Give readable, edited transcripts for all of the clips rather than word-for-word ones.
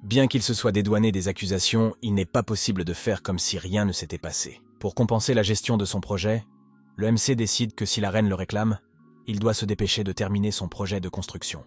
Bien qu'il se soit dédouané des accusations, il n'est pas possible de faire comme si rien ne s'était passé. Pour compenser la gestion de son projet, le MC décide que si la reine le réclame, il doit se dépêcher de terminer son projet de construction.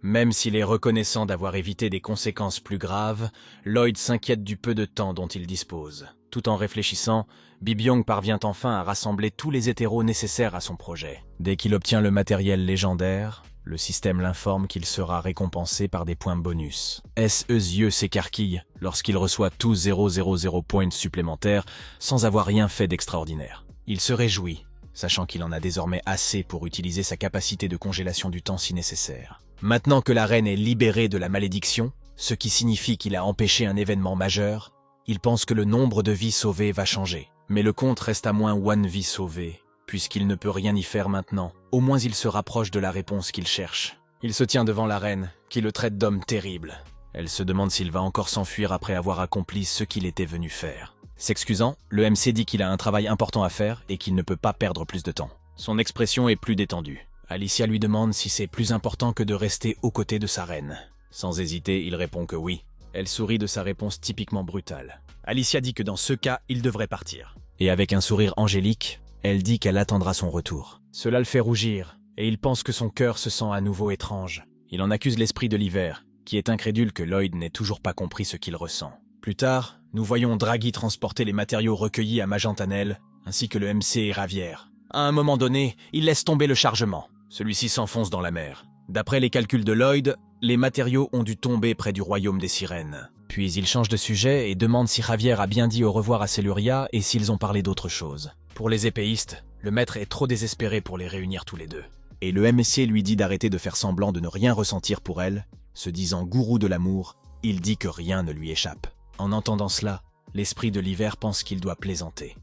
Même s'il est reconnaissant d'avoir évité des conséquences plus graves, Lloyd s'inquiète du peu de temps dont il dispose. Tout en réfléchissant, Bibyong parvient enfin à rassembler tous les hétéros nécessaires à son projet. Dès qu'il obtient le matériel légendaire, le système l'informe qu'il sera récompensé par des points bonus. Ses yeux s'écarquillent lorsqu'il reçoit tous 000 points supplémentaires sans avoir rien fait d'extraordinaire. Il se réjouit, sachant qu'il en a désormais assez pour utiliser sa capacité de congélation du temps si nécessaire. Maintenant que la reine est libérée de la malédiction, ce qui signifie qu'il a empêché un événement majeur, il pense que le nombre de vies sauvées va changer. Mais le compte reste à moins one vie sauvée, puisqu'il ne peut rien y faire maintenant. Au moins il se rapproche de la réponse qu'il cherche. Il se tient devant la reine, qui le traite d'homme terrible. Elle se demande s'il va encore s'enfuir après avoir accompli ce qu'il était venu faire. S'excusant, le MC dit qu'il a un travail important à faire et qu'il ne peut pas perdre plus de temps. Son expression est plus détendue. Alicia lui demande si c'est plus important que de rester aux côtés de sa reine. Sans hésiter, il répond que oui. Elle sourit de sa réponse typiquement brutale. Alicia dit que dans ce cas, il devrait partir. Et avec un sourire angélique, elle dit qu'elle attendra son retour. Cela le fait rougir, et il pense que son cœur se sent à nouveau étrange. Il en accuse l'esprit de l'hiver, qui est incrédule que Lloyd n'ait toujours pas compris ce qu'il ressent. Plus tard, nous voyons Draghi transporter les matériaux recueillis à Magentanel, ainsi que le MC et Ravière. À un moment donné, il laisse tomber le chargement. Celui-ci s'enfonce dans la mer. D'après les calculs de Lloyd, les matériaux ont dû tomber près du royaume des sirènes. Puis il change de sujet et demande si Javier a bien dit au revoir à Celuria et s'ils ont parlé d'autre chose. Pour les épéistes, le maître est trop désespéré pour les réunir tous les deux. Et le MC lui dit d'arrêter de faire semblant de ne rien ressentir pour elle. Se disant gourou de l'amour, il dit que rien ne lui échappe. En entendant cela, l'esprit de l'hiver pense qu'il doit plaisanter.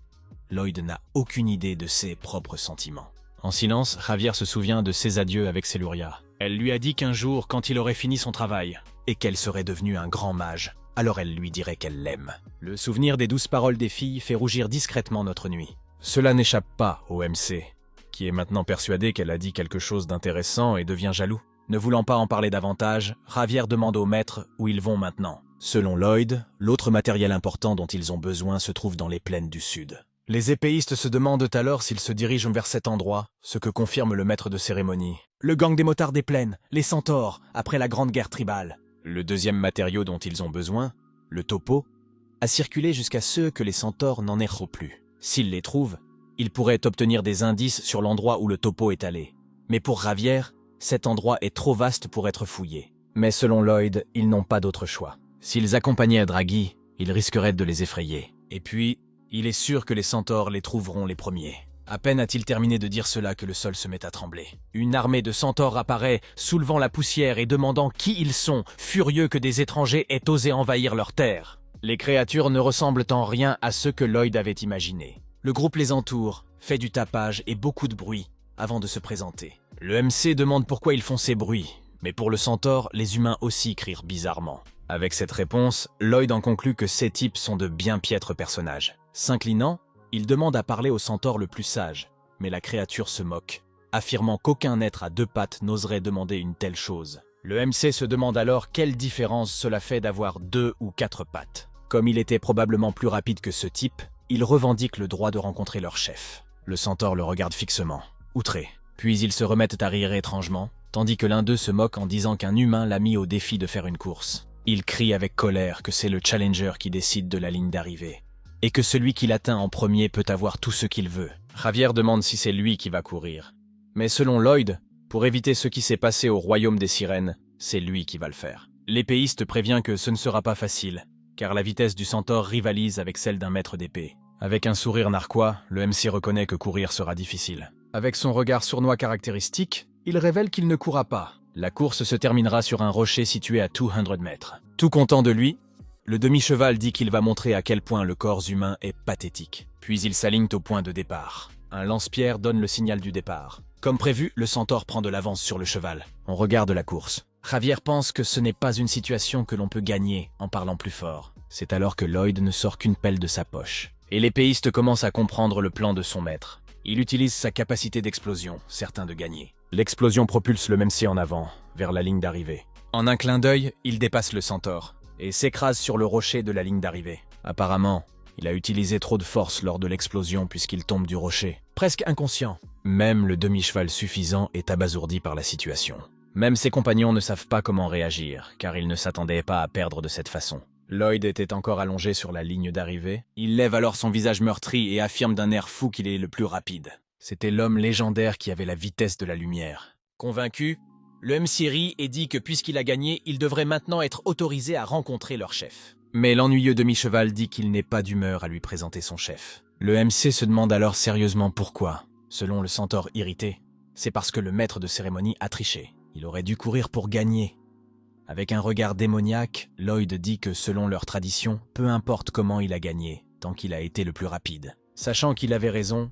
Lloyd n'a aucune idée de ses propres sentiments. En silence, Javier se souvient de ses adieux avec Celuria. Elle lui a dit qu'un jour, quand il aurait fini son travail, et qu'elle serait devenue un grand mage, alors elle lui dirait qu'elle l'aime. Le souvenir des douces paroles des filles fait rougir discrètement notre nuit. Cela n'échappe pas au MC, qui est maintenant persuadé qu'elle a dit quelque chose d'intéressant et devient jaloux. Ne voulant pas en parler davantage, Javier demande au maître où ils vont maintenant. Selon Lloyd, l'autre matériel important dont ils ont besoin se trouve dans les plaines du sud. Les épéistes se demandent alors s'ils se dirigent vers cet endroit, ce que confirme le maître de cérémonie. Le gang des motards des plaines, les centaures, après la grande guerre tribale. Le deuxième matériau dont ils ont besoin, le topo, a circulé jusqu'à ce que les centaures n'en aient plus. S'ils les trouvent, ils pourraient obtenir des indices sur l'endroit où le topo est allé. Mais pour Javier, cet endroit est trop vaste pour être fouillé. Mais selon Lloyd, ils n'ont pas d'autre choix. S'ils accompagnaient Draghi, ils risqueraient de les effrayer. Et puis, il est sûr que les centaures les trouveront les premiers. À peine a-t-il terminé de dire cela que le sol se met à trembler. Une armée de centaures apparaît, soulevant la poussière et demandant qui ils sont, furieux que des étrangers aient osé envahir leur terre. Les créatures ne ressemblent en rien à ceux que Lloyd avait imaginés. Le groupe les entoure, fait du tapage et beaucoup de bruit avant de se présenter. Le MC demande pourquoi ils font ces bruits, mais pour le centaure, les humains aussi crient bizarrement. Avec cette réponse, Lloyd en conclut que ces types sont de bien piètres personnages. S'inclinant, il demande à parler au centaure le plus sage, mais la créature se moque, affirmant qu'aucun être à deux pattes n'oserait demander une telle chose. Le MC se demande alors quelle différence cela fait d'avoir 2 ou 4 pattes. Comme il était probablement plus rapide que ce type, il revendique le droit de rencontrer leur chef. Le centaure le regarde fixement, outré. Puis ils se remettent à rire étrangement, tandis que l'un d'eux se moque en disant qu'un humain l'a mis au défi de faire une course. Il crie avec colère que c'est le challenger qui décide de la ligne d'arrivée, et que celui qui l'atteint en premier peut avoir tout ce qu'il veut. Javier demande si c'est lui qui va courir. Mais selon Lloyd, pour éviter ce qui s'est passé au royaume des sirènes, c'est lui qui va le faire. L'épéiste prévient que ce ne sera pas facile, car la vitesse du centaure rivalise avec celle d'un maître d'épée. Avec un sourire narquois, le MC reconnaît que courir sera difficile. Avec son regard sournois caractéristique, il révèle qu'il ne courra pas. La course se terminera sur un rocher situé à 200 mètres. Tout content de lui, le demi-cheval dit qu'il va montrer à quel point le corps humain est pathétique. Puis ils s'alignent au point de départ. Un lance-pierre donne le signal du départ. Comme prévu, le centaure prend de l'avance sur le cheval. On regarde la course. Javier pense que ce n'est pas une situation que l'on peut gagner en parlant plus fort. C'est alors que Lloyd ne sort qu'une pelle de sa poche. Et l'épéiste commence à comprendre le plan de son maître. Il utilise sa capacité d'explosion, certain de gagner. L'explosion propulse le MC en avant, vers la ligne d'arrivée. En un clin d'œil, il dépasse le centaure et s'écrase sur le rocher de la ligne d'arrivée. Apparemment, il a utilisé trop de force lors de l'explosion puisqu'il tombe du rocher, presque inconscient. Même le demi-cheval suffisant est abasourdi par la situation. Même ses compagnons ne savent pas comment réagir, car ils ne s'attendaient pas à perdre de cette façon. Lloyd était encore allongé sur la ligne d'arrivée. Il lève alors son visage meurtri et affirme d'un air fou qu'il est le plus rapide. C'était l'homme légendaire qui avait la vitesse de la lumière. Convaincu, le MC rit et dit que puisqu'il a gagné, il devrait maintenant être autorisé à rencontrer leur chef. Mais l'ennuyeux demi-cheval dit qu'il n'est pas d'humeur à lui présenter son chef. Le MC se demande alors sérieusement pourquoi. Selon le centaure irrité, c'est parce que le maître de cérémonie a triché. Il aurait dû courir pour gagner. Avec un regard démoniaque, Lloyd dit que selon leur tradition, peu importe comment il a gagné, tant qu'il a été le plus rapide. Sachant qu'il avait raison,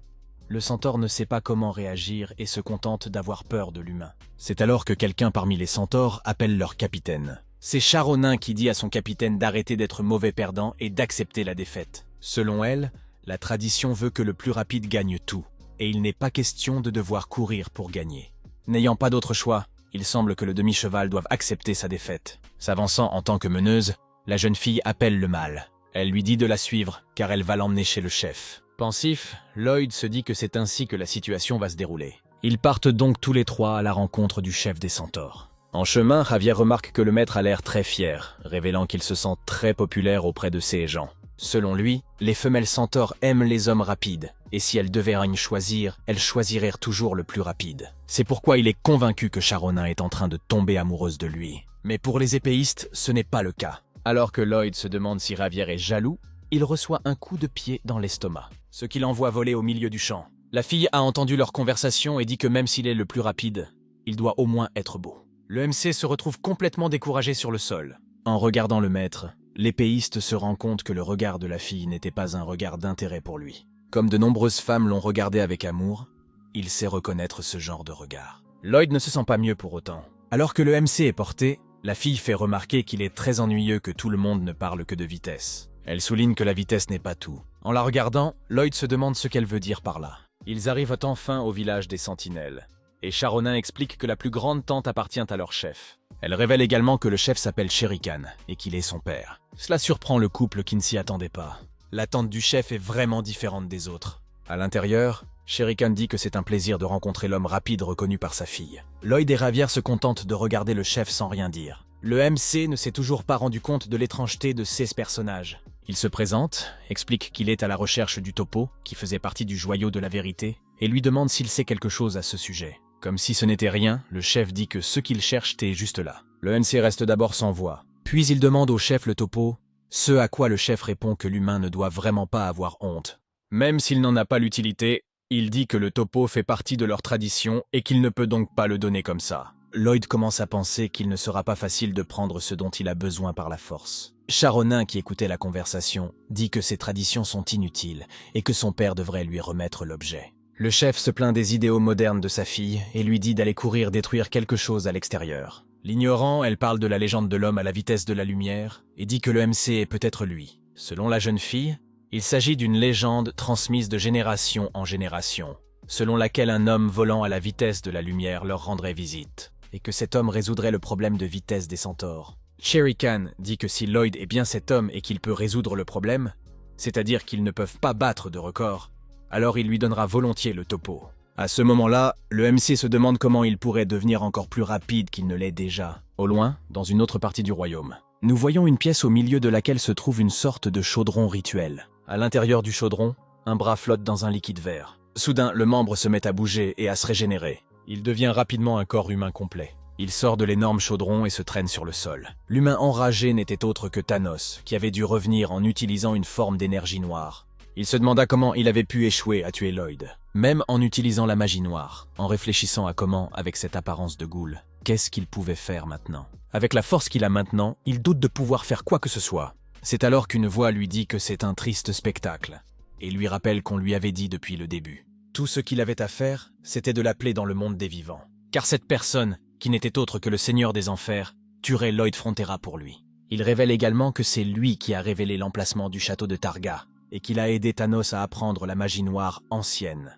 le centaure ne sait pas comment réagir et se contente d'avoir peur de l'humain. C'est alors que quelqu'un parmi les centaures appelle leur capitaine. C'est Charonin qui dit à son capitaine d'arrêter d'être mauvais perdant et d'accepter la défaite. Selon elle, la tradition veut que le plus rapide gagne tout, et il n'est pas question de devoir courir pour gagner. N'ayant pas d'autre choix, il semble que le demi-cheval doive accepter sa défaite. S'avançant en tant que meneuse, la jeune fille appelle le mâle. Elle lui dit de la suivre, car elle va l'emmener chez le chef. Pensif, Lloyd se dit que c'est ainsi que la situation va se dérouler. Ils partent donc tous les trois à la rencontre du chef des centaures. En chemin, Javier remarque que le maître a l'air très fier, révélant qu'il se sent très populaire auprès de ses gens. Selon lui, les femelles centaures aiment les hommes rapides, et si elles devaient choisir, elles choisiraient toujours le plus rapide. C'est pourquoi il est convaincu que Charonin est en train de tomber amoureuse de lui. Mais pour les épéistes, ce n'est pas le cas. Alors que Lloyd se demande si Javier est jaloux, il reçoit un coup de pied dans l'estomac, ce qui l'envoie voler au milieu du champ. La fille a entendu leur conversation et dit que même s'il est le plus rapide, il doit au moins être beau. Le MC se retrouve complètement découragé sur le sol. En regardant le maître, l'épéiste se rend compte que le regard de la fille n'était pas un regard d'intérêt pour lui. Comme de nombreuses femmes l'ont regardé avec amour, il sait reconnaître ce genre de regard. Lloyd ne se sent pas mieux pour autant. Alors que le MC est porté, la fille fait remarquer qu'il est très ennuyeux que tout le monde ne parle que de vitesse. Elle souligne que la vitesse n'est pas tout. En la regardant, Lloyd se demande ce qu'elle veut dire par là. Ils arrivent enfin au village des Sentinelles, et Charonin explique que la plus grande tente appartient à leur chef. Elle révèle également que le chef s'appelle Sherry Khan et qu'il est son père. Cela surprend le couple qui ne s'y attendait pas. La tente du chef est vraiment différente des autres. À l'intérieur, Sherry Khan dit que c'est un plaisir de rencontrer l'homme rapide reconnu par sa fille. Lloyd et Javier se contentent de regarder le chef sans rien dire. Le MC ne s'est toujours pas rendu compte de l'étrangeté de ces personnages. Il se présente, explique qu'il est à la recherche du topo, qui faisait partie du joyau de la vérité, et lui demande s'il sait quelque chose à ce sujet. Comme si ce n'était rien, le chef dit que ce qu'il cherche est juste là. Le MC reste d'abord sans voix. Puis il demande au chef le topo, ce à quoi le chef répond que l'humain ne doit vraiment pas avoir honte. Même s'il n'en a pas l'utilité, il dit que le topo fait partie de leur tradition et qu'il ne peut donc pas le donner comme ça. Lloyd commence à penser qu'il ne sera pas facile de prendre ce dont il a besoin par la force. Charonin, qui écoutait la conversation, dit que ces traditions sont inutiles et que son père devrait lui remettre l'objet. Le chef se plaint des idéaux modernes de sa fille et lui dit d'aller courir détruire quelque chose à l'extérieur. L'ignorant, elle parle de la légende de l'homme à la vitesse de la lumière et dit que le MC est peut-être lui. Selon la jeune fille, il s'agit d'une légende transmise de génération en génération, selon laquelle un homme volant à la vitesse de la lumière leur rendrait visite, et que cet homme résoudrait le problème de vitesse des centaures. Sherry Khan dit que si Lloyd est bien cet homme et qu'il peut résoudre le problème, c'est-à-dire qu'ils ne peuvent pas battre de record, alors il lui donnera volontiers le topo. À ce moment-là, le MC se demande comment il pourrait devenir encore plus rapide qu'il ne l'est déjà. Au loin, dans une autre partie du royaume, nous voyons une pièce au milieu de laquelle se trouve une sorte de chaudron rituel. À l'intérieur du chaudron, un bras flotte dans un liquide vert. Soudain, le membre se met à bouger et à se régénérer. Il devient rapidement un corps humain complet. Il sort de l'énorme chaudron et se traîne sur le sol. L'humain enragé n'était autre que Thanos, qui avait dû revenir en utilisant une forme d'énergie noire. Il se demanda comment il avait pu échouer à tuer Lloyd, même en utilisant la magie noire, en réfléchissant à comment, avec cette apparence de ghoul, qu'est-ce qu'il pouvait faire maintenant. Avec la force qu'il a maintenant, il doute de pouvoir faire quoi que ce soit. C'est alors qu'une voix lui dit que c'est un triste spectacle, et lui rappelle qu'on lui avait dit depuis le début. Tout ce qu'il avait à faire, c'était de l'appeler dans le monde des vivants. Car cette personne, qui n'était autre que le Seigneur des Enfers, tuerait Lloyd Frontera pour lui. Il révèle également que c'est lui qui a révélé l'emplacement du château de Targa, et qu'il a aidé Thanos à apprendre la magie noire ancienne.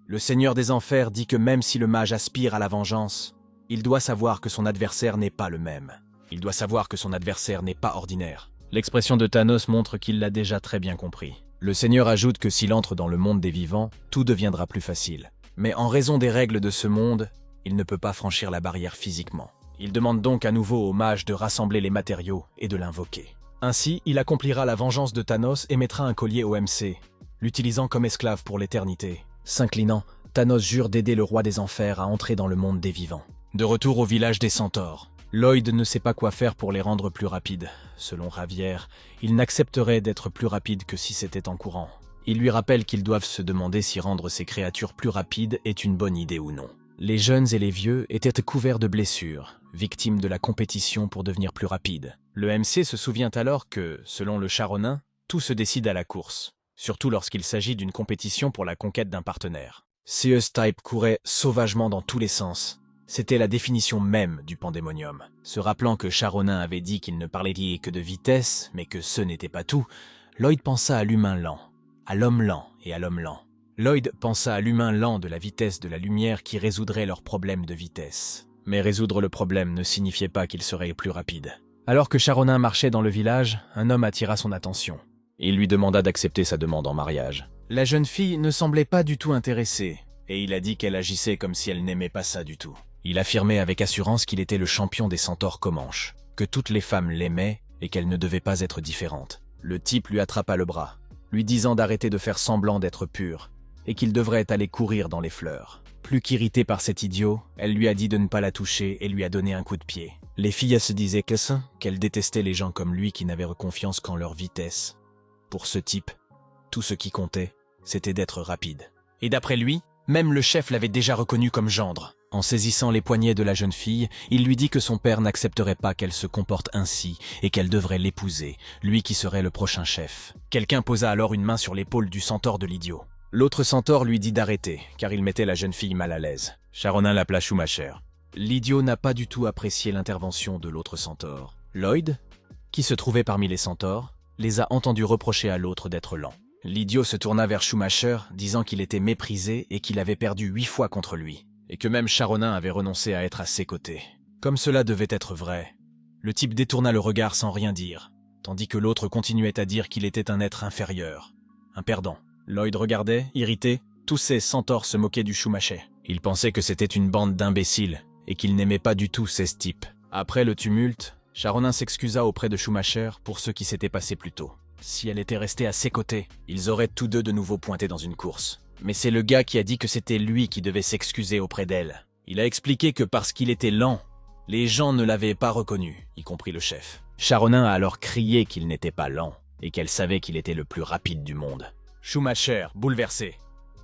Le Seigneur des Enfers dit que même si le mage aspire à la vengeance, Il doit savoir que son adversaire n'est pas le même. Il doit savoir que son adversaire n'est pas ordinaire. L'expression de Thanos montre qu'il l'a déjà très bien compris. Le Seigneur ajoute que s'il entre dans le monde des vivants, tout deviendra plus facile. Mais en raison des règles de ce monde, il ne peut pas franchir la barrière physiquement. Il demande donc à nouveau au mage de rassembler les matériaux et de l'invoquer. Ainsi, il accomplira la vengeance de Thanos et mettra un collier au MC, l'utilisant comme esclave pour l'éternité. S'inclinant, Thanos jure d'aider le roi des enfers à entrer dans le monde des vivants. De retour au village des centaures, Lloyd ne sait pas quoi faire pour les rendre plus rapides. Selon Ravière, il n'accepterait d'être plus rapide que si c'était en courant. Il lui rappelle qu'ils doivent se demander si rendre ces créatures plus rapides est une bonne idée ou non. Les jeunes et les vieux étaient couverts de blessures, victimes de la compétition pour devenir plus rapides. Le MC se souvient alors que, selon le Charonin, tout se décide à la course, surtout lorsqu'il s'agit d'une compétition pour la conquête d'un partenaire. Seus Type courait sauvagement dans tous les sens. C'était la définition même du pandémonium. Se rappelant que Charonin avait dit qu'il ne parlait que de vitesse, mais que ce n'était pas tout, Lloyd pensa à l'humain lent, à l'homme lent et à l'homme lent. Lloyd pensa à l'humain lent de la vitesse de la lumière qui résoudrait leur problème de vitesse. Mais résoudre le problème ne signifiait pas qu'il serait plus rapide. Alors que Charonin marchait dans le village, un homme attira son attention. Il lui demanda d'accepter sa demande en mariage. La jeune fille ne semblait pas du tout intéressée, et il a dit qu'elle agissait comme si elle n'aimait pas ça du tout. Il affirmait avec assurance qu'il était le champion des centaures Comanches, que toutes les femmes l'aimaient et qu'elle ne devait pas être différente. Le type lui attrapa le bras, lui disant d'arrêter de faire semblant d'être pur, et qu'il devrait aller courir dans les fleurs. Plus qu'irritée par cet idiot, elle lui a dit de ne pas la toucher et lui a donné un coup de pied. Les filles se disaient qu'elles détestaient les gens comme lui qui n'avaient confiance qu'en leur vitesse. Pour ce type, tout ce qui comptait, c'était d'être rapide. Et d'après lui, même le chef l'avait déjà reconnu comme gendre. En saisissant les poignets de la jeune fille, il lui dit que son père n'accepterait pas qu'elle se comporte ainsi et qu'elle devrait l'épouser, lui qui serait le prochain chef. Quelqu'un posa alors une main sur l'épaule du centaure de l'idiot. L'autre centaure lui dit d'arrêter, car il mettait la jeune fille mal à l'aise. Charonin l'appela Schumacher. L'idiot n'a pas du tout apprécié l'intervention de l'autre centaure. Lloyd, qui se trouvait parmi les centaures, les a entendus reprocher à l'autre d'être lent. L'idiot se tourna vers Schumacher, disant qu'il était méprisé et qu'il avait perdu 8 fois contre lui, et que même Charonin avait renoncé à être à ses côtés. Comme cela devait être vrai, le type détourna le regard sans rien dire, tandis que l'autre continuait à dire qu'il était un être inférieur, un perdant. Lloyd regardait, irrité, tous ces centaures se moquaient du Schumacher. Il pensait que c'était une bande d'imbéciles, et qu'il n'aimait pas du tout ces types. Après le tumulte, Charonin s'excusa auprès de Schumacher pour ce qui s'était passé plus tôt. Si elle était restée à ses côtés, ils auraient tous deux de nouveau pointé dans une course. Mais c'est le gars qui a dit que c'était lui qui devait s'excuser auprès d'elle. Il a expliqué que parce qu'il était lent, les gens ne l'avaient pas reconnu, y compris le chef. Charonin a alors crié qu'il n'était pas lent, et qu'elle savait qu'il était le plus rapide du monde. Schumacher, bouleversé,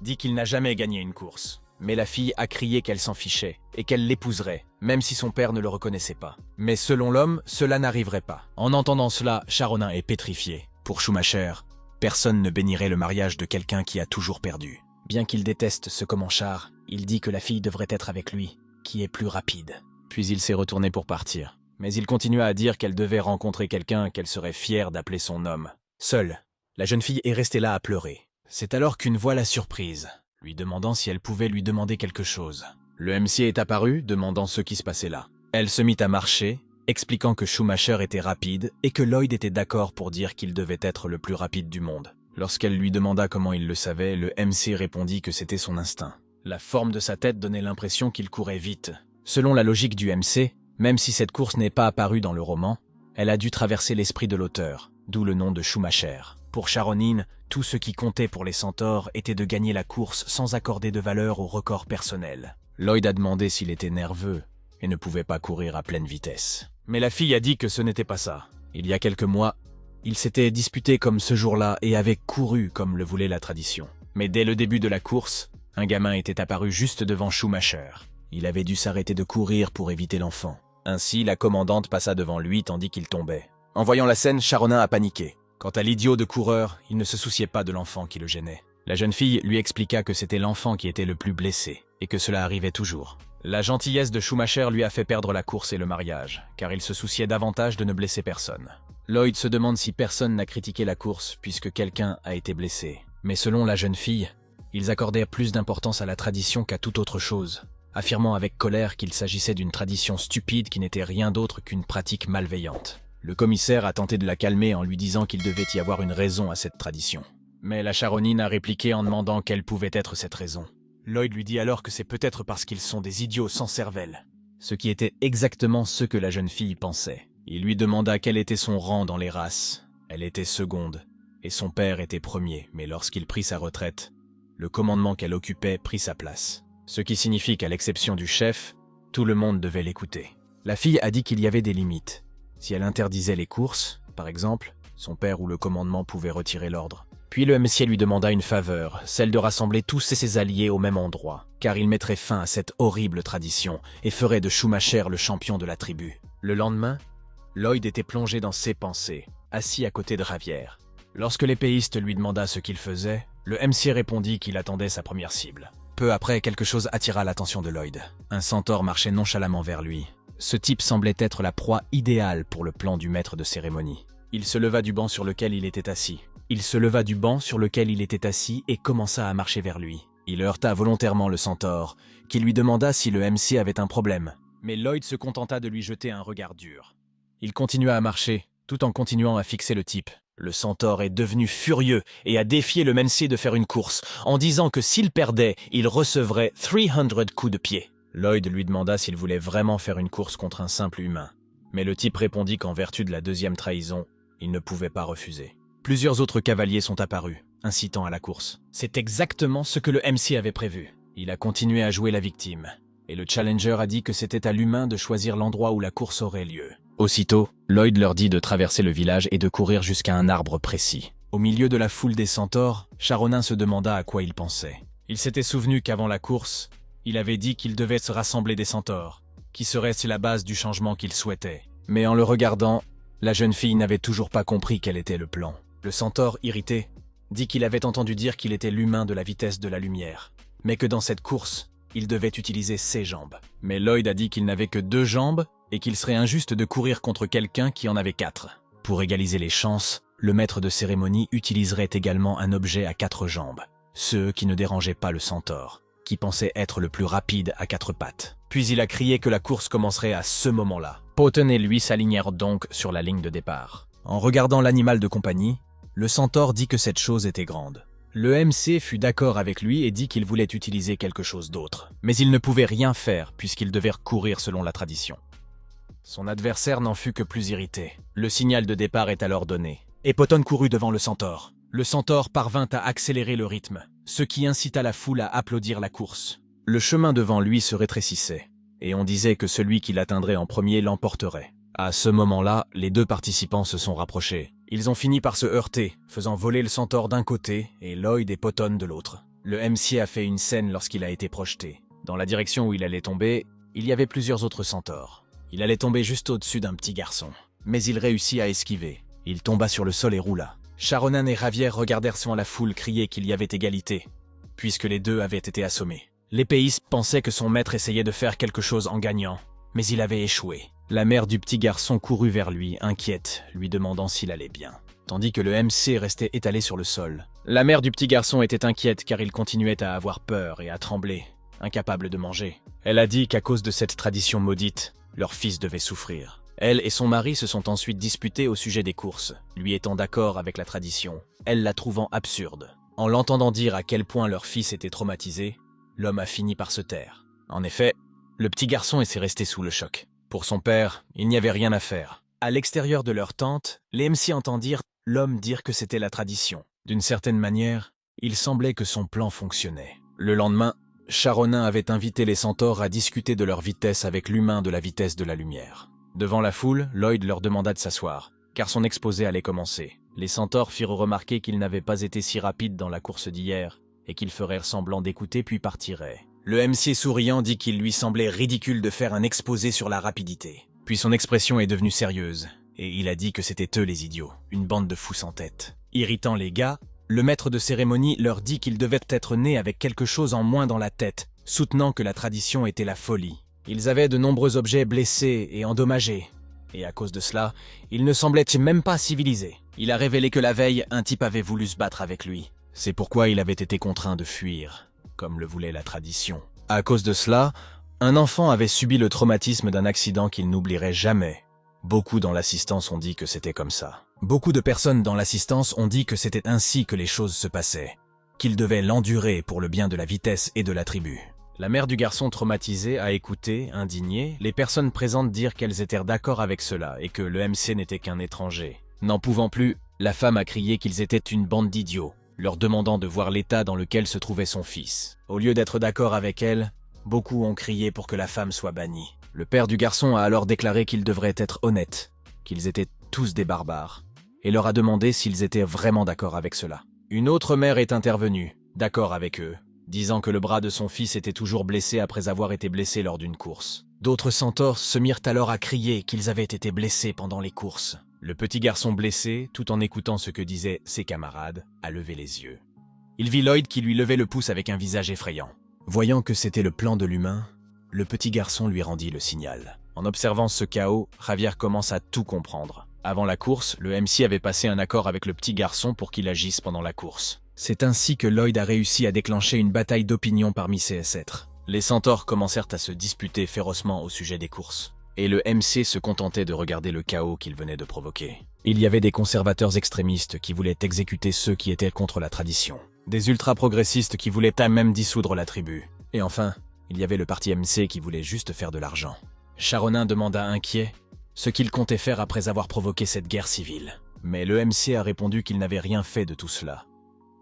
dit qu'il n'a jamais gagné une course. Mais la fille a crié qu'elle s'en fichait, et qu'elle l'épouserait, même si son père ne le reconnaissait pas. Mais selon l'homme, cela n'arriverait pas. En entendant cela, Charonin est pétrifié. Pour Schumacher, personne ne bénirait le mariage de quelqu'un qui a toujours perdu. Bien qu'il déteste ce Comanchard, il dit que la fille devrait être avec lui, qui est plus rapide. Puis il s'est retourné pour partir. Mais il continua à dire qu'elle devait rencontrer quelqu'un qu'elle serait fière d'appeler son homme. Seule, la jeune fille est restée là à pleurer. C'est alors qu'une voix la surprise, lui demandant si elle pouvait lui demander quelque chose. Le MC est apparu, demandant ce qui se passait là. Elle se mit à marcher, expliquant que Schumacher était rapide et que Lloyd était d'accord pour dire qu'il devait être le plus rapide du monde. Lorsqu'elle lui demanda comment il le savait, le MC répondit que c'était son instinct. La forme de sa tête donnait l'impression qu'il courait vite. Selon la logique du MC, même si cette course n'est pas apparue dans le roman, elle a dû traverser l'esprit de l'auteur, d'où le nom de Schumacher. Pour Charonin, tout ce qui comptait pour les centaures était de gagner la course sans accorder de valeur au record personnel. Lloyd a demandé s'il était nerveux et ne pouvait pas courir à pleine vitesse. Mais la fille a dit que ce n'était pas ça. Il y a quelques mois, il s'était disputé comme ce jour-là et avait couru comme le voulait la tradition. Mais dès le début de la course, un gamin était apparu juste devant Schumacher. Il avait dû s'arrêter de courir pour éviter l'enfant. Ainsi, la commandante passa devant lui tandis qu'il tombait. En voyant la scène, Charonin a paniqué. Quant à l'idiot de coureur, il ne se souciait pas de l'enfant qui le gênait. La jeune fille lui expliqua que c'était l'enfant qui était le plus blessé, et que cela arrivait toujours. La gentillesse de Schumacher lui a fait perdre la course et le mariage, car il se souciait davantage de ne blesser personne. Lloyd se demande si personne n'a critiqué la course puisque quelqu'un a été blessé. Mais selon la jeune fille, ils accordèrent plus d'importance à la tradition qu'à toute autre chose. affirmant avec colère qu'il s'agissait d'une tradition stupide qui n'était rien d'autre qu'une pratique malveillante. Le commissaire a tenté de la calmer en lui disant qu'il devait y avoir une raison à cette tradition. Mais la charonine a répliqué en demandant quelle pouvait être cette raison. Lloyd lui dit alors que c'est peut-être parce qu'ils sont des idiots sans cervelle. Ce qui était exactement ce que la jeune fille pensait. Il lui demanda quel était son rang dans les races. Elle était seconde, et son père était premier, mais lorsqu'il prit sa retraite, le commandement qu'elle occupait prit sa place. Ce qui signifie qu'à l'exception du chef, tout le monde devait l'écouter. La fille a dit qu'il y avait des limites. Si elle interdisait les courses, par exemple, son père ou le commandement pouvaient retirer l'ordre. Puis le MCA lui demanda une faveur, celle de rassembler tous ses alliés au même endroit, car il mettrait fin à cette horrible tradition et ferait de Schumacher le champion de la tribu. Le lendemain, Lloyd était plongé dans ses pensées, assis à côté de Ravière. Lorsque l'épéiste lui demanda ce qu'il faisait, le MCA répondit qu'il attendait sa première cible. Peu après, quelque chose attira l'attention de Lloyd. Un centaure marchait nonchalamment vers lui. Ce type semblait être la proie idéale pour le plan du maître de cérémonie. Il se leva du banc sur lequel il était assis. Et commença à marcher vers lui. Il heurta volontairement le centaure, qui lui demanda si le MC avait un problème. Mais Lloyd se contenta de lui jeter un regard dur. Il continua à marcher, tout en continuant à fixer le type. Le centaure est devenu furieux et a défié le MC de faire une course, en disant que s'il perdait, il recevrait 300 coups de pied. Lloyd lui demanda s'il voulait vraiment faire une course contre un simple humain. Mais le type répondit qu'en vertu de la deuxième trahison, il ne pouvait pas refuser. Plusieurs autres cavaliers sont apparus, incitant à la course. C'est exactement ce que le MC avait prévu. Il a continué à jouer la victime. Et le challenger a dit que c'était à l'humain de choisir l'endroit où la course aurait lieu. Aussitôt, Lloyd leur dit de traverser le village et de courir jusqu'à un arbre précis. Au milieu de la foule des centaures, Charonin se demanda à quoi il pensait. Il s'était souvenu qu'avant la course, il avait dit qu'il devait se rassembler des centaures, qui serait la base du changement qu'il souhaitait. Mais en le regardant, la jeune fille n'avait toujours pas compris quel était le plan. Le centaure, irrité, dit qu'il avait entendu dire qu'il était l'humain de la vitesse de la lumière, mais que dans cette course, il devait utiliser ses jambes. Mais Lloyd a dit qu'il n'avait que 2 jambes et qu'il serait injuste de courir contre quelqu'un qui en avait 4. Pour égaliser les chances, le maître de cérémonie utiliserait également un objet à 4 jambes, ce qui ne dérangeait pas le centaure, qui pensait être le plus rapide à 4 pattes. Puis il a crié que la course commencerait à ce moment-là. Poten et lui s'alignèrent donc sur la ligne de départ. En regardant l'animal de compagnie, le centaure dit que cette chose était grande. Le MC fut d'accord avec lui et dit qu'il voulait utiliser quelque chose d'autre. Mais il ne pouvait rien faire puisqu'il devait courir selon la tradition. Son adversaire n'en fut que plus irrité. Le signal de départ est alors donné. Et Poten courut devant le centaure. Le centaure parvint à accélérer le rythme, ce qui incita la foule à applaudir la course. Le chemin devant lui se rétrécissait, et on disait que celui qui l'atteindrait en premier l'emporterait. À ce moment-là, les 2 participants se sont rapprochés. Ils ont fini par se heurter, faisant voler le centaure d'un côté et Lloyd et Poten de l'autre. Le MC a fait une scène lorsqu'il a été projeté. Dans la direction où il allait tomber, il y avait plusieurs autres centaures. Il allait tomber juste au-dessus d'un petit garçon. Mais il réussit à esquiver. Il tomba sur le sol et roula. Charonin et Ravière regardèrent sans la foule crier qu'il y avait égalité, puisque les 2 avaient été assommés. L'épéiste pensait que son maître essayait de faire quelque chose en gagnant, mais il avait échoué. La mère du petit garçon courut vers lui, inquiète, lui demandant s'il allait bien, tandis que le MC restait étalé sur le sol. La mère du petit garçon était inquiète car il continuait à avoir peur et à trembler, incapable de manger. Elle a dit qu'à cause de cette tradition maudite, leur fils devait souffrir. Elle et son mari se sont ensuite disputés au sujet des courses, lui étant d'accord avec la tradition, elle la trouvant absurde. En l'entendant dire à quel point leur fils était traumatisé, l'homme a fini par se taire. En effet, le petit garçon était resté sous le choc. Pour son père, il n'y avait rien à faire. À l'extérieur de leur tente, les MC entendirent l'homme dire que c'était la tradition. D'une certaine manière, il semblait que son plan fonctionnait. Le lendemain, Charonin avait invité les centaures à discuter de leur vitesse avec l'humain de la vitesse de la lumière. Devant la foule, Lloyd leur demanda de s'asseoir, car son exposé allait commencer. Les centaures firent remarquer qu'ils n'avaient pas été si rapides dans la course d'hier, et qu'ils feraient semblant d'écouter puis partiraient. Le MC souriant dit qu'il lui semblait ridicule de faire un exposé sur la rapidité. Puis son expression est devenue sérieuse, et il a dit que c'était eux les idiots, une bande de fous sans tête. Irritant les gars, le maître de cérémonie leur dit qu'ils devaient être nés avec quelque chose en moins dans la tête, soutenant que la tradition était la folie. Ils avaient de nombreux objets blessés et endommagés, et à cause de cela, ils ne semblaient même pas civilisés. Il a révélé que la veille, un type avait voulu se battre avec lui. C'est pourquoi il avait été contraint de fuir, comme le voulait la tradition. À cause de cela, Un enfant avait subi le traumatisme d'un accident qu'il n'oublierait jamais. Beaucoup dans l'assistance ont dit que c'était comme ça. Beaucoup de personnes dans l'assistance ont dit que c'était ainsi que les choses se passaient, qu'il devait l'endurer pour le bien de la vitesse et de la tribu. La mère du garçon traumatisé a écouté, indignée, les personnes présentes dire qu'elles étaient d'accord avec cela et que le MC n'était qu'un étranger. N'en pouvant plus, la femme a crié qu'ils étaient une bande d'idiots, leur demandant de voir l'état dans lequel se trouvait son fils. Au lieu d'être d'accord avec elle, beaucoup ont crié pour que la femme soit bannie. Le père du garçon a alors déclaré qu'ils devraient être honnêtes, qu'ils étaient tous des barbares, et leur a demandé s'ils étaient vraiment d'accord avec cela. Une autre mère est intervenue, d'accord avec eux, disant que le bras de son fils était toujours blessé après avoir été blessé lors d'une course. D'autres centaures se mirent alors à crier qu'ils avaient été blessés pendant les courses. Le petit garçon blessé, tout en écoutant ce que disaient ses camarades, a levé les yeux. Il vit Lloyd qui lui levait le pouce avec un visage effrayant. Voyant que c'était le plan de l'humain, le petit garçon lui rendit le signal. En observant ce chaos, Javier commence à tout comprendre. Avant la course, le MC avait passé un accord avec le petit garçon pour qu'il agisse pendant la course. C'est ainsi que Lloyd a réussi à déclencher une bataille d'opinion parmi ses ancêtres. Les centaures commencèrent à se disputer férocement au sujet des courses, et le MC se contentait de regarder le chaos qu'il venait de provoquer. Il y avait des conservateurs extrémistes qui voulaient exécuter ceux qui étaient contre la tradition, des ultra-progressistes qui voulaient à même dissoudre la tribu, et enfin, il y avait le parti MC qui voulait juste faire de l'argent. Charonin demanda inquiet ce qu'il comptait faire après avoir provoqué cette guerre civile. Mais le MC a répondu qu'il n'avait rien fait de tout cela,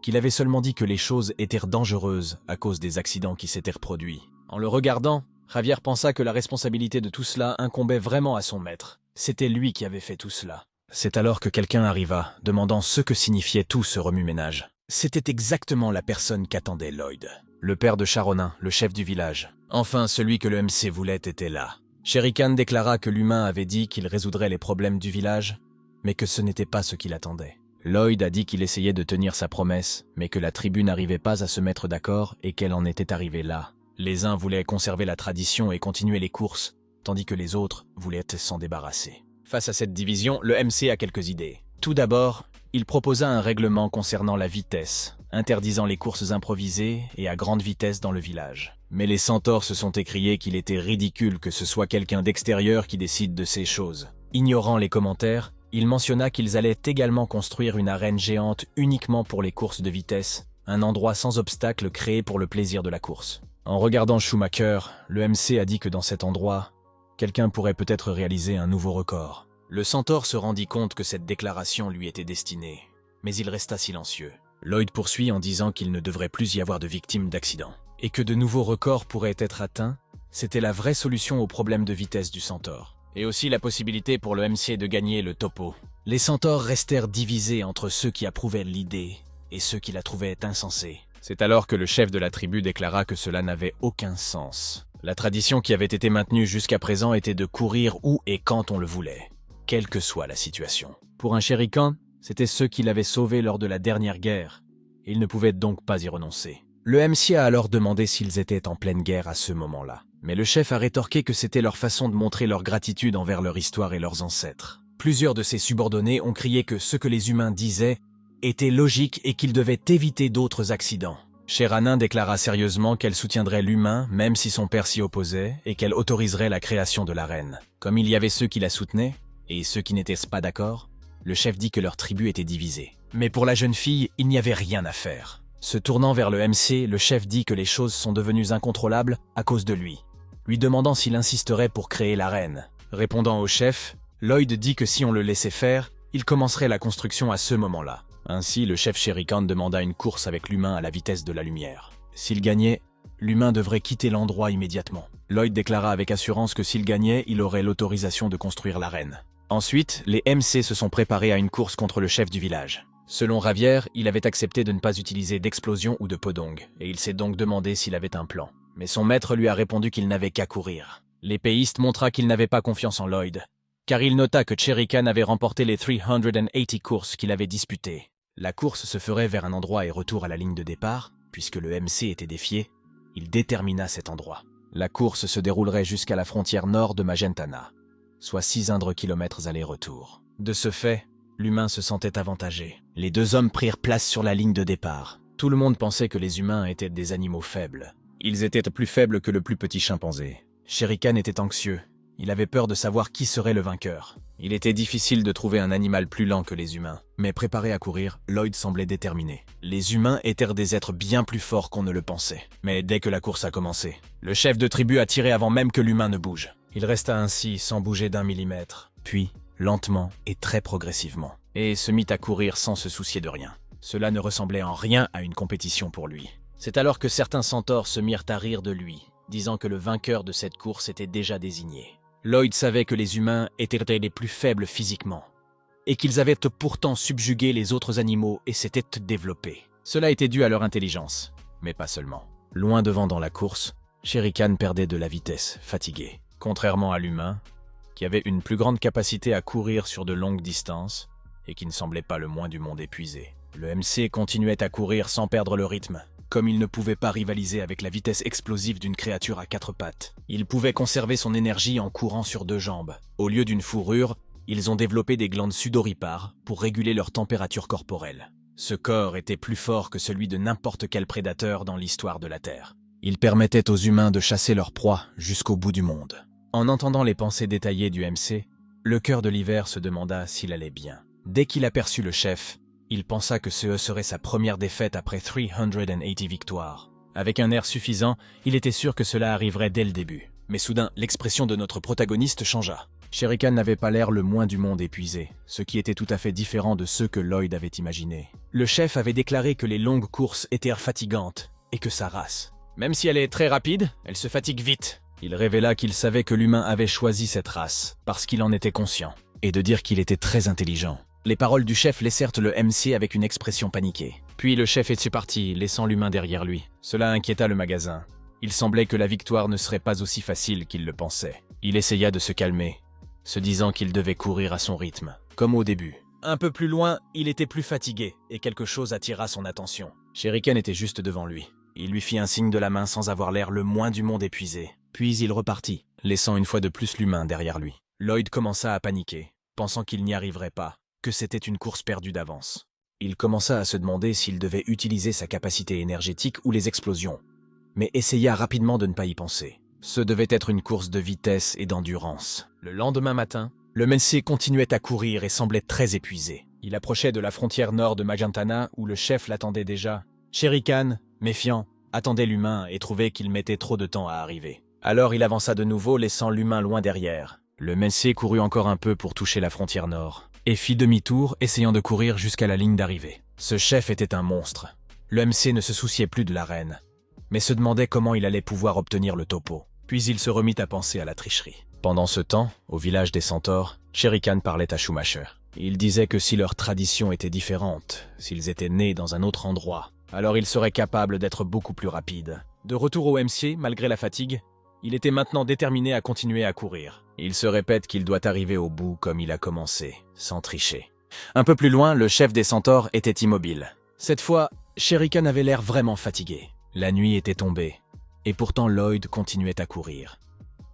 qu'il avait seulement dit que les choses étaient dangereuses à cause des accidents qui s'étaient reproduits. En le regardant, Javier pensa que la responsabilité de tout cela incombait vraiment à son maître. C'était lui qui avait fait tout cela. C'est alors que quelqu'un arriva, demandant ce que signifiait tout ce remue-ménage. C'était exactement la personne qu'attendait Lloyd. Le père de Charonin, le chef du village. Enfin, celui que le MC voulait était là. Shere Khan déclara que l'humain avait dit qu'il résoudrait les problèmes du village, mais que ce n'était pas ce qu'il attendait. Lloyd a dit qu'il essayait de tenir sa promesse, mais que la tribu n'arrivait pas à se mettre d'accord et qu'elle en était arrivée là. Les uns voulaient conserver la tradition et continuer les courses, tandis que les autres voulaient s'en débarrasser. Face à cette division, le MC a quelques idées. Tout d'abord, il proposa un règlement concernant la vitesse, interdisant les courses improvisées et à grande vitesse dans le village. Mais les centaures se sont écriés qu'il était ridicule que ce soit quelqu'un d'extérieur qui décide de ces choses. Ignorant les commentaires, il mentionna qu'ils allaient également construire une arène géante uniquement pour les courses de vitesse, un endroit sans obstacle créé pour le plaisir de la course. En regardant Schumacher, le MC a dit que dans cet endroit, quelqu'un pourrait peut-être réaliser un nouveau record. Le centaure se rendit compte que cette déclaration lui était destinée, mais il resta silencieux. Lloyd poursuit en disant qu'il ne devrait plus y avoir de victimes d'accidents, et que de nouveaux records pourraient être atteints. C'était la vraie solution au problème de vitesse du centaure. Et aussi la possibilité pour le MC de gagner le topo. Les centaures restèrent divisés entre ceux qui approuvaient l'idée et ceux qui la trouvaient insensée. C'est alors que le chef de la tribu déclara que cela n'avait aucun sens. La tradition qui avait été maintenue jusqu'à présent était de courir où et quand on le voulait, quelle que soit la situation. Pour un Shere Khan, c'était ceux qui l'avaient sauvé lors de la dernière guerre. Il ne pouvait donc pas y renoncer. Le MC a alors demandé s'ils étaient en pleine guerre à ce moment-là. Mais le chef a rétorqué que c'était leur façon de montrer leur gratitude envers leur histoire et leurs ancêtres. Plusieurs de ses subordonnés ont crié que ce que les humains disaient était logique et qu'ils devaient éviter d'autres accidents. Charonin déclara sérieusement qu'elle soutiendrait l'humain même si son père s'y opposait et qu'elle autoriserait la création de l'arène. Comme il y avait ceux qui la soutenaient et ceux qui n'étaient pas d'accord, le chef dit que leur tribu était divisée. Mais pour la jeune fille, il n'y avait rien à faire. Se tournant vers le MC, le chef dit que les choses sont devenues incontrôlables à cause de lui demandant s'il insisterait pour créer l'arène. Répondant au chef, Lloyd dit que si on le laissait faire, il commencerait la construction à ce moment-là. Ainsi, le chef Shere Khan demanda une course avec l'humain à la vitesse de la lumière. S'il gagnait, l'humain devrait quitter l'endroit immédiatement. Lloyd déclara avec assurance que s'il gagnait, il aurait l'autorisation de construire l'arène. Ensuite, les MC se sont préparés à une course contre le chef du village. Selon Javier, il avait accepté de ne pas utiliser d'explosion ou de podong, et il s'est donc demandé s'il avait un plan. Mais son maître lui a répondu qu'il n'avait qu'à courir. L'épéiste montra qu'il n'avait pas confiance en Lloyd, car il nota que Shere Khan avait remporté les 380 courses qu'il avait disputées. La course se ferait vers un endroit et retour à la ligne de départ, puisque le MC était défié, il détermina cet endroit. La course se déroulerait jusqu'à la frontière nord de Magentana, soit 600 km aller-retour. De ce fait, l'humain se sentait avantagé. Les deux hommes prirent place sur la ligne de départ. Tout le monde pensait que les humains étaient des animaux faibles. Ils étaient plus faibles que le plus petit chimpanzé. Shere Khan était anxieux. Il avait peur de savoir qui serait le vainqueur. Il était difficile de trouver un animal plus lent que les humains. Mais préparé à courir, Lloyd semblait déterminé. Les humains étaient des êtres bien plus forts qu'on ne le pensait. Mais dès que la course a commencé, le chef de tribu a tiré avant même que l'humain ne bouge. Il resta ainsi sans bouger d'un millimètre. Puis, lentement et très progressivement. Et se mit à courir sans se soucier de rien. Cela ne ressemblait en rien à une compétition pour lui. C'est alors que certains centaures se mirent à rire de lui, disant que le vainqueur de cette course était déjà désigné. Lloyd savait que les humains étaient les plus faibles physiquement, et qu'ils avaient pourtant subjugué les autres animaux et s'étaient développés. Cela était dû à leur intelligence, mais pas seulement. Loin devant dans la course, Shere Khan perdait de la vitesse, fatigué. Contrairement à l'humain, qui avait une plus grande capacité à courir sur de longues distances, et qui ne semblait pas le moins du monde épuisé. Le MC continuait à courir sans perdre le rythme. Comme il ne pouvait pas rivaliser avec la vitesse explosive d'une créature à 4 pattes, il pouvait conserver son énergie en courant sur 2 jambes. Au lieu d'une fourrure, ils ont développé des glandes sudoripares pour réguler leur température corporelle. Ce corps était plus fort que celui de n'importe quel prédateur dans l'histoire de la Terre. Il permettait aux humains de chasser leur proie jusqu'au bout du monde. En entendant les pensées détaillées du MC, le cœur de l'hiver se demanda s'il allait bien. Dès qu'il aperçut le chef, il pensa que ce serait sa première défaite après 380 victoires. Avec un air suffisant, il était sûr que cela arriverait dès le début. Mais soudain, l'expression de notre protagoniste changea. Shere Khan n'avait pas l'air le moins du monde épuisé, ce qui était tout à fait différent de ce que Lloyd avait imaginé. Le chef avait déclaré que les longues courses étaient fatigantes, et que sa race, même si elle est très rapide, elle se fatigue vite. Il révéla qu'il savait que l'humain avait choisi cette race, parce qu'il en était conscient, et de dire qu'il était très intelligent. Les paroles du chef laissèrent le MC avec une expression paniquée. Puis le chef était parti, laissant l'humain derrière lui. Cela inquiéta le magasin. Il semblait que la victoire ne serait pas aussi facile qu'il le pensait. Il essaya de se calmer, se disant qu'il devait courir à son rythme, comme au début. Un peu plus loin, il était plus fatigué, et quelque chose attira son attention. Shere Khan était juste devant lui. Il lui fit un signe de la main sans avoir l'air le moins du monde épuisé. Puis il repartit, laissant une fois de plus l'humain derrière lui. Lloyd commença à paniquer, pensant qu'il n'y arriverait pas, que c'était une course perdue d'avance. Il commença à se demander s'il devait utiliser sa capacité énergétique ou les explosions, mais essaya rapidement de ne pas y penser. Ce devait être une course de vitesse et d'endurance. Le lendemain matin, le MC continuait à courir et semblait très épuisé. Il approchait de la frontière nord de Magentana où le chef l'attendait déjà. Shere Khan, méfiant, attendait l'humain et trouvait qu'il mettait trop de temps à arriver. Alors il avança de nouveau, laissant l'humain loin derrière. Le MC courut encore un peu pour toucher la frontière nord, et fit demi-tour, essayant de courir jusqu'à la ligne d'arrivée. Ce chef était un monstre. Le MC ne se souciait plus de la reine, mais se demandait comment il allait pouvoir obtenir le topo. Puis il se remit à penser à la tricherie. Pendant ce temps, au village des centaures, Shere Khan parlait à Schumacher. Il disait que si leur tradition était différente, s'ils étaient nés dans un autre endroit, alors ils seraient capables d'être beaucoup plus rapides. De retour au MC, malgré la fatigue, il était maintenant déterminé à continuer à courir. Il se répète qu'il doit arriver au bout comme il a commencé, sans tricher. Un peu plus loin, le chef des centaures était immobile. Cette fois, Shere Khan avait l'air vraiment fatigué. La nuit était tombée, et pourtant Lloyd continuait à courir,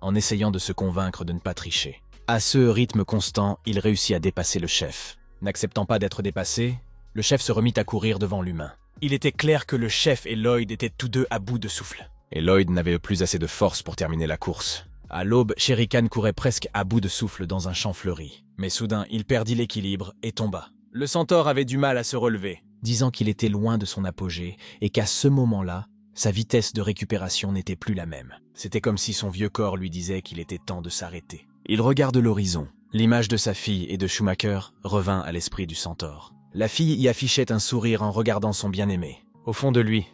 en essayant de se convaincre de ne pas tricher. À ce rythme constant, il réussit à dépasser le chef. N'acceptant pas d'être dépassé, le chef se remit à courir devant l'humain. Il était clair que le chef et Lloyd étaient tous deux à bout de souffle. Et Lloyd n'avait plus assez de force pour terminer la course. À l'aube, Shere Khan courait presque à bout de souffle dans un champ fleuri. Mais soudain, il perdit l'équilibre et tomba. Le centaure avait du mal à se relever, disant qu'il était loin de son apogée et qu'à ce moment-là, sa vitesse de récupération n'était plus la même. C'était comme si son vieux corps lui disait qu'il était temps de s'arrêter. Il regarde l'horizon. L'image de sa fille et de Schumacher revint à l'esprit du centaure. La fille y affichait un sourire en regardant son bien-aimé. Au fond de lui,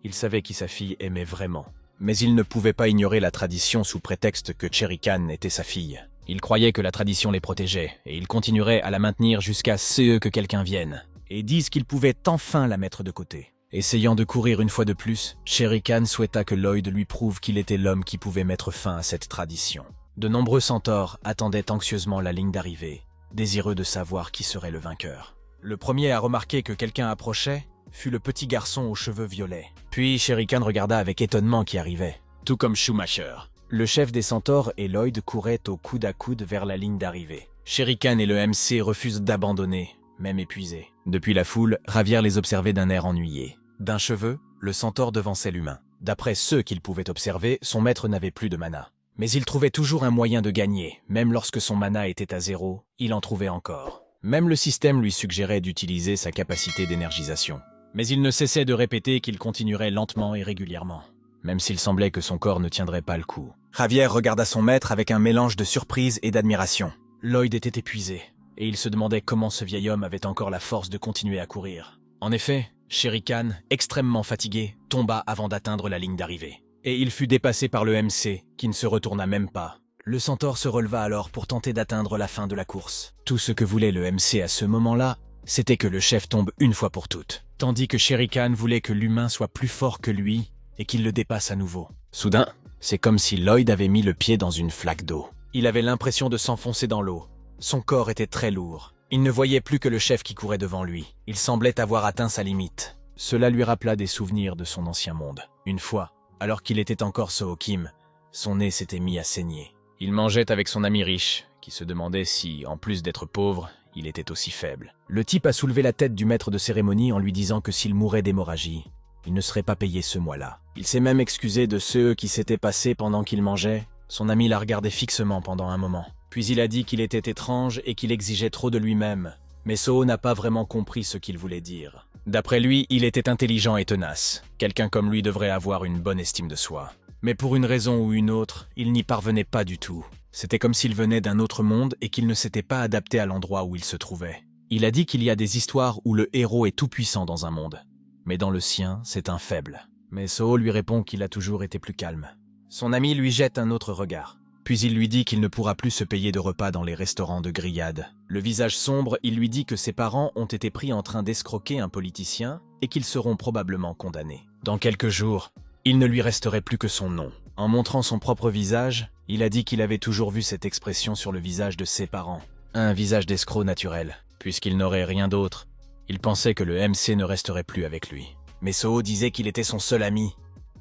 il savait qui sa fille aimait vraiment. Mais il ne pouvait pas ignorer la tradition sous prétexte que Shere Khan était sa fille. Il croyait que la tradition les protégeait, et il continuerait à la maintenir jusqu'à ce que quelqu'un vienne, et dise qu'il pouvait enfin la mettre de côté. Essayant de courir une fois de plus, Shere Khan souhaita que Lloyd lui prouve qu'il était l'homme qui pouvait mettre fin à cette tradition. De nombreux centaures attendaient anxieusement la ligne d'arrivée, désireux de savoir qui serait le vainqueur. Le premier à remarquer que quelqu'un approchait fut le petit garçon aux cheveux violets. Puis Shere Khan regarda avec étonnement qui arrivait, tout comme Schumacher. Le chef des centaures et Lloyd couraient au coude à coude vers la ligne d'arrivée. Shere Khan et le MC refusent d'abandonner, même épuisés. Depuis la foule, Javier les observait d'un air ennuyé. D'un cheveu, le centaure devançait l'humain. D'après ceux qu'il pouvait observer, son maître n'avait plus de mana. Mais il trouvait toujours un moyen de gagner, même lorsque son mana était à 0, il en trouvait encore. Même le système lui suggérait d'utiliser sa capacité d'énergisation. Mais il ne cessait de répéter qu'il continuerait lentement et régulièrement, même s'il semblait que son corps ne tiendrait pas le coup. Javier regarda son maître avec un mélange de surprise et d'admiration. Lloyd était épuisé, et il se demandait comment ce vieil homme avait encore la force de continuer à courir. En effet, Shere Khan, extrêmement fatigué, tomba avant d'atteindre la ligne d'arrivée. Et il fut dépassé par le MC, qui ne se retourna même pas. Le centaure se releva alors pour tenter d'atteindre la fin de la course. Tout ce que voulait le MC à ce moment-là, c'était que le chef tombe une fois pour toutes. Tandis que Shere Khan voulait que l'humain soit plus fort que lui et qu'il le dépasse à nouveau. Soudain, c'est comme si Lloyd avait mis le pied dans une flaque d'eau. Il avait l'impression de s'enfoncer dans l'eau. Son corps était très lourd. Il ne voyait plus que le chef qui courait devant lui. Il semblait avoir atteint sa limite. Cela lui rappela des souvenirs de son ancien monde. Une fois, alors qu'il était encore Sookim, son nez s'était mis à saigner. Il mangeait avec son ami riche, qui se demandait si, en plus d'être pauvre, il était aussi faible. Le type a soulevé la tête du maître de cérémonie en lui disant que s'il mourait d'hémorragie, il ne serait pas payé ce mois-là. Il s'est même excusé de ceux qui s'étaient passés pendant qu'il mangeait. Son ami l'a regardé fixement pendant un moment. Puis il a dit qu'il était étrange et qu'il exigeait trop de lui-même. Mais Soo n'a pas vraiment compris ce qu'il voulait dire. D'après lui, il était intelligent et tenace. Quelqu'un comme lui devrait avoir une bonne estime de soi. Mais pour une raison ou une autre, il n'y parvenait pas du tout. C'était comme s'il venait d'un autre monde et qu'il ne s'était pas adapté à l'endroit où il se trouvait. Il a dit qu'il y a des histoires où le héros est tout-puissant dans un monde. Mais dans le sien, c'est un faible. Mais Soo lui répond qu'il a toujours été plus calme. Son ami lui jette un autre regard. Puis il lui dit qu'il ne pourra plus se payer de repas dans les restaurants de grillades. Le visage sombre, il lui dit que ses parents ont été pris en train d'escroquer un politicien et qu'ils seront probablement condamnés. Dans quelques jours, il ne lui resterait plus que son nom. En montrant son propre visage, il a dit qu'il avait toujours vu cette expression sur le visage de ses parents. Un visage d'escroc naturel. Puisqu'il n'aurait rien d'autre, il pensait que le MC ne resterait plus avec lui. Mais Soo disait qu'il était son seul ami.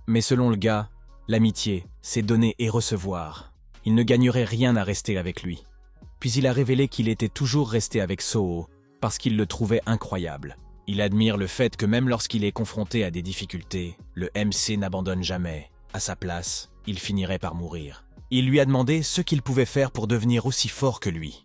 Mais selon le gars, l'amitié, c'est donner et recevoir. Il ne gagnerait rien à rester avec lui. Puis il a révélé qu'il était toujours resté avec Soo parce qu'il le trouvait incroyable. Il admire le fait que même lorsqu'il est confronté à des difficultés, le MC n'abandonne jamais. À sa place, il finirait par mourir. Il lui a demandé ce qu'il pouvait faire pour devenir aussi fort que lui.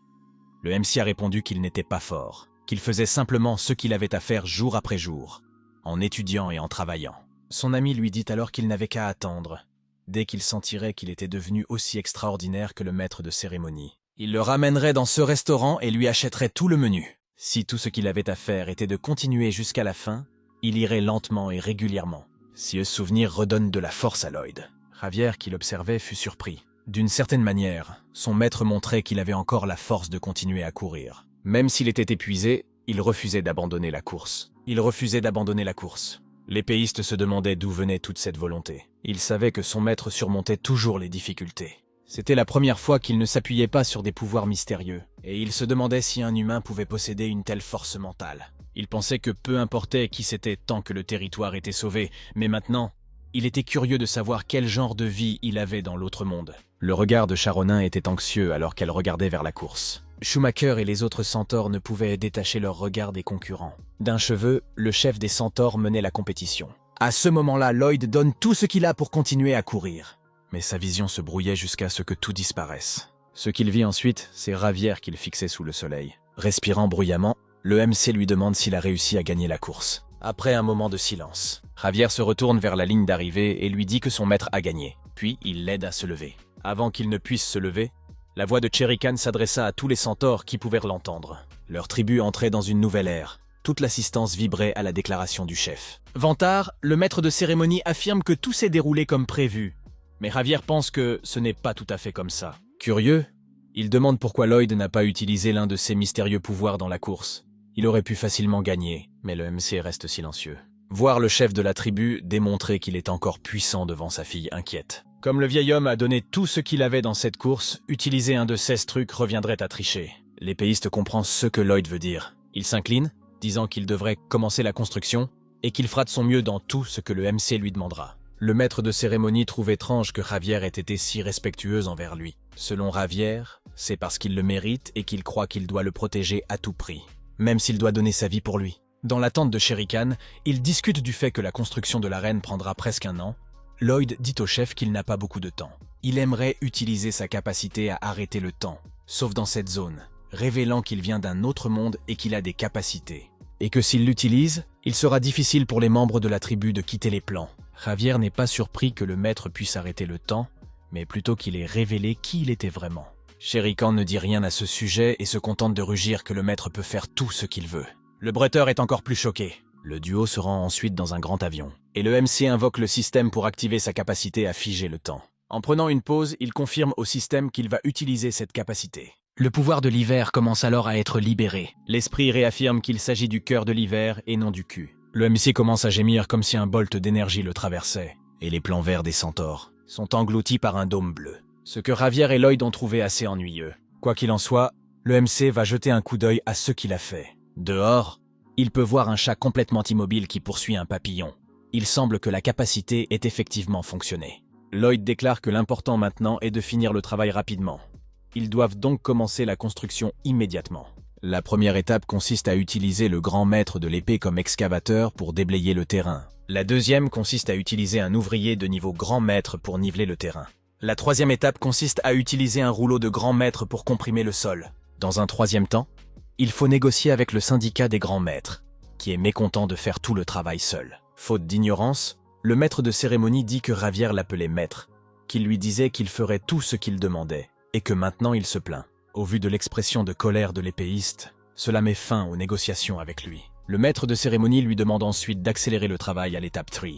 Le MC a répondu qu'il n'était pas fort, qu'il faisait simplement ce qu'il avait à faire jour après jour, en étudiant et en travaillant. Son ami lui dit alors qu'il n'avait qu'à attendre, dès qu'il sentirait qu'il était devenu aussi extraordinaire que le maître de cérémonie. Il le ramènerait dans ce restaurant et lui achèterait tout le menu. Si tout ce qu'il avait à faire était de continuer jusqu'à la fin, il irait lentement et régulièrement. Si ce souvenir redonne de la force à Lloyd. Javier, qui l'observait, fut surpris. D'une certaine manière, son maître montrait qu'il avait encore la force de continuer à courir. Même s'il était épuisé, il refusait d'abandonner la course. L'épéiste se demandait d'où venait toute cette volonté. Il savait que son maître surmontait toujours les difficultés. C'était la première fois qu'il ne s'appuyait pas sur des pouvoirs mystérieux, et il se demandait si un humain pouvait posséder une telle force mentale. Il pensait que peu importait qui c'était tant que le territoire était sauvé, mais maintenant, il était curieux de savoir quel genre de vie il avait dans l'autre monde. Le regard de Sharonin était anxieux alors qu'elle regardait vers la course. Schumacher et les autres centaures ne pouvaient détacher leur regard des concurrents. D'un cheveu, le chef des centaures menait la compétition. À ce moment-là, Lloyd donne tout ce qu'il a pour continuer à courir. Mais sa vision se brouillait jusqu'à ce que tout disparaisse. Ce qu'il vit ensuite, c'est Javier qu'il fixait sous le soleil. Respirant bruyamment, le MC lui demande s'il a réussi à gagner la course. Après un moment de silence, Javier se retourne vers la ligne d'arrivée et lui dit que son maître a gagné. Puis il l'aide à se lever. Avant qu'il ne puisse se lever, la voix de Shere Khan s'adressa à tous les centaures qui pouvaient l'entendre. Leur tribu entrait dans une nouvelle ère. Toute l'assistance vibrait à la déclaration du chef. Vantard, le maître de cérémonie, affirme que tout s'est déroulé comme prévu. Mais Javier pense que ce n'est pas tout à fait comme ça. Curieux, il demande pourquoi Lloyd n'a pas utilisé l'un de ses mystérieux pouvoirs dans la course. Il aurait pu facilement gagner, mais le MC reste silencieux. Voir le chef de la tribu démontrer qu'il est encore puissant devant sa fille inquiète. Comme le vieil homme a donné tout ce qu'il avait dans cette course, utiliser un de 16 trucs reviendrait à tricher. L'épéiste comprend ce que Lloyd veut dire. Il s'incline, disant qu'il devrait commencer la construction, et qu'il fera de son mieux dans tout ce que le MC lui demandera. Le maître de cérémonie trouve étrange que Javier ait été si respectueuse envers lui. Selon Javier, c'est parce qu'il le mérite et qu'il croit qu'il doit le protéger à tout prix, même s'il doit donner sa vie pour lui. Dans l'attente de Shere Khan, ils discutent du fait que la construction de l'arène prendra presque un an, Lloyd dit au chef qu'il n'a pas beaucoup de temps. Il aimerait utiliser sa capacité à arrêter le temps, sauf dans cette zone, révélant qu'il vient d'un autre monde et qu'il a des capacités. Et que s'il l'utilise, il sera difficile pour les membres de la tribu de quitter les plans. Javier n'est pas surpris que le maître puisse arrêter le temps, mais plutôt qu'il ait révélé qui il était vraiment. Shere Khan ne dit rien à ce sujet et se contente de rugir que le maître peut faire tout ce qu'il veut. Le bretteur est encore plus choqué. Le duo se rend ensuite dans un grand avion, et le MC invoque le système pour activer sa capacité à figer le temps. En prenant une pause, il confirme au système qu'il va utiliser cette capacité. Le pouvoir de l'hiver commence alors à être libéré. L'esprit réaffirme qu'il s'agit du cœur de l'hiver et non du cul. Le MC commence à gémir comme si un bolt d'énergie le traversait, et les plans verts des centaures sont engloutis par un dôme bleu. Ce que Javier et Lloyd ont trouvé assez ennuyeux. Quoi qu'il en soit, le MC va jeter un coup d'œil à ce qu'il a fait. Dehors, il peut voir un chat complètement immobile qui poursuit un papillon. Il semble que la capacité ait effectivement fonctionné. Lloyd déclare que l'important maintenant est de finir le travail rapidement. Ils doivent donc commencer la construction immédiatement. La première étape consiste à utiliser le grand maître de l'épée comme excavateur pour déblayer le terrain. La deuxième consiste à utiliser un ouvrier de niveau grand maître pour niveler le terrain. La troisième étape consiste à utiliser un rouleau de grand maître pour comprimer le sol. Dans un troisième temps, il faut négocier avec le syndicat des grands maîtres, qui est mécontent de faire tout le travail seul. Faute d'ignorance, le maître de cérémonie dit que Javier l'appelait maître, qu'il lui disait qu'il ferait tout ce qu'il demandait, et que maintenant il se plaint. Au vu de l'expression de colère de l'épéiste, cela met fin aux négociations avec lui. Le maître de cérémonie lui demande ensuite d'accélérer le travail à l'étape 3.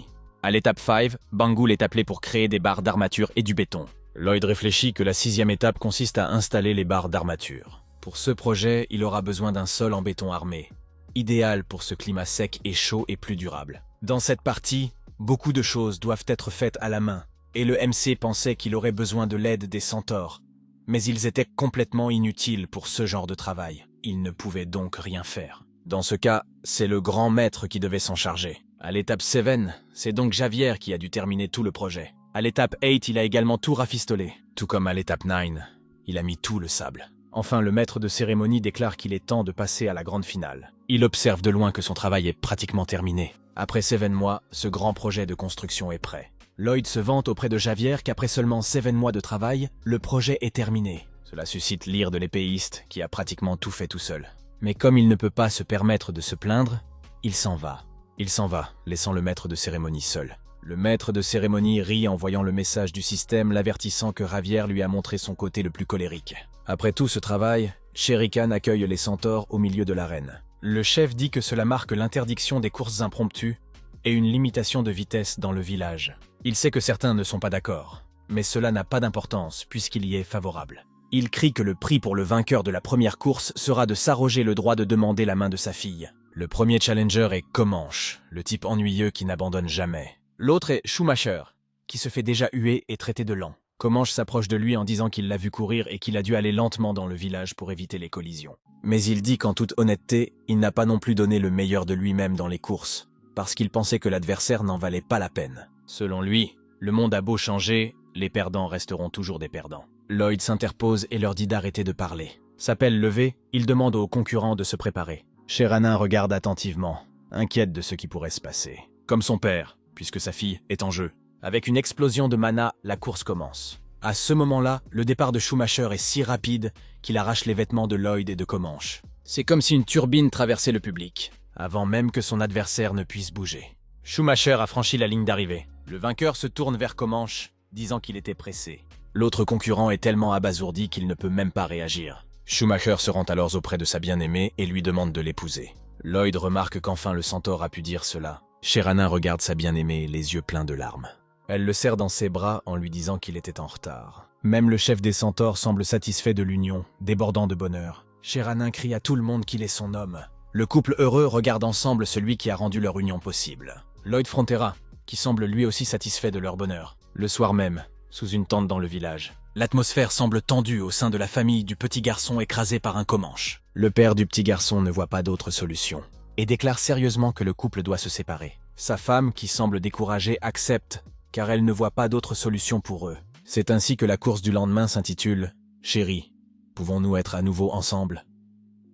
À l'étape 5, Bangoul est appelé pour créer des barres d'armature et du béton. Lloyd réfléchit que la sixième étape consiste à installer les barres d'armature. Pour ce projet, il aura besoin d'un sol en béton armé, idéal pour ce climat sec et chaud et plus durable. Dans cette partie, beaucoup de choses doivent être faites à la main, et le MC pensait qu'il aurait besoin de l'aide des centaures. Mais ils étaient complètement inutiles pour ce genre de travail. Ils ne pouvaient donc rien faire. Dans ce cas, c'est le grand maître qui devait s'en charger. À l'étape 7, c'est donc Javier qui a dû terminer tout le projet. À l'étape 8, il a également tout rafistolé. Tout comme à l'étape 9, il a mis tout le sable. Enfin, le maître de cérémonie déclare qu'il est temps de passer à la grande finale. Il observe de loin que son travail est pratiquement terminé. Après 7 mois, ce grand projet de construction est prêt. Lloyd se vante auprès de Javier qu'après seulement 7 mois de travail, le projet est terminé. Cela suscite l'ire de l'épéiste, qui a pratiquement tout fait tout seul. Mais comme il ne peut pas se permettre de se plaindre, il s'en va. Il s'en va, laissant le maître de cérémonie seul. Le maître de cérémonie rit en voyant le message du système l'avertissant que Javier lui a montré son côté le plus colérique. Après tout ce travail, Shere Khan accueille les centaures au milieu de l'arène. Le chef dit que cela marque l'interdiction des courses impromptues et une limitation de vitesse dans le village. Il sait que certains ne sont pas d'accord, mais cela n'a pas d'importance puisqu'il y est favorable. Il crie que le prix pour le vainqueur de la première course sera de s'arroger le droit de demander la main de sa fille. Le premier challenger est Comanche, le type ennuyeux qui n'abandonne jamais. L'autre est Schumacher, qui se fait déjà huer et traiter de lent. Comanche s'approche de lui en disant qu'il l'a vu courir et qu'il a dû aller lentement dans le village pour éviter les collisions. Mais il dit qu'en toute honnêteté, il n'a pas non plus donné le meilleur de lui-même dans les courses, parce qu'il pensait que l'adversaire n'en valait pas la peine. Selon lui, le monde a beau changer, les perdants resteront toujours des perdants. Lloyd s'interpose et leur dit d'arrêter de parler. Sa pelle levée, il demande aux concurrents de se préparer. Sheranin regarde attentivement, inquiète de ce qui pourrait se passer. Comme son père, puisque sa fille est en jeu. Avec une explosion de mana, la course commence. À ce moment-là, le départ de Schumacher est si rapide qu'il arrache les vêtements de Lloyd et de Comanche. C'est comme si une turbine traversait le public, avant même que son adversaire ne puisse bouger. Schumacher a franchi la ligne d'arrivée. Le vainqueur se tourne vers Comanche, disant qu'il était pressé. L'autre concurrent est tellement abasourdi qu'il ne peut même pas réagir. Schumacher se rend alors auprès de sa bien-aimée et lui demande de l'épouser. Lloyd remarque qu'enfin le centaure a pu dire cela. Sheranin regarde sa bien-aimée, les yeux pleins de larmes. Elle le serre dans ses bras en lui disant qu'il était en retard. Même le chef des centaures semble satisfait de l'union, débordant de bonheur. Sheranin crie à tout le monde qu'il est son homme. Le couple heureux regarde ensemble celui qui a rendu leur union possible. Lloyd Frontera, qui semble lui aussi satisfait de leur bonheur. Le soir même, sous une tente dans le village, l'atmosphère semble tendue au sein de la famille du petit garçon écrasé par un Comanche. Le père du petit garçon ne voit pas d'autre solution et déclare sérieusement que le couple doit se séparer. Sa femme, qui semble découragée, accepte, car elle ne voit pas d'autre solution pour eux. C'est ainsi que la course du lendemain s'intitule « Chérie, pouvons-nous être à nouveau ensemble ?»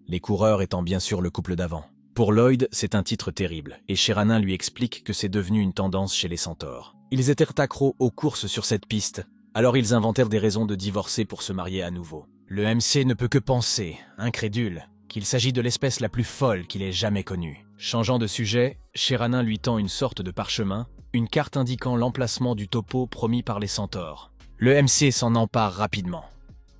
Les coureurs étant bien sûr le couple d'avant. Pour Lloyd, c'est un titre terrible, et Sheranin lui explique que c'est devenu une tendance chez les centaures. Ils étaient accros aux courses sur cette piste, alors ils inventèrent des raisons de divorcer pour se marier à nouveau. Le MC ne peut que penser, incrédule, qu'il s'agit de l'espèce la plus folle qu'il ait jamais connue. Changeant de sujet, Sheranin lui tend une sorte de parchemin, une carte indiquant l'emplacement du topo promis par les centaures. Le MC s'en empare rapidement,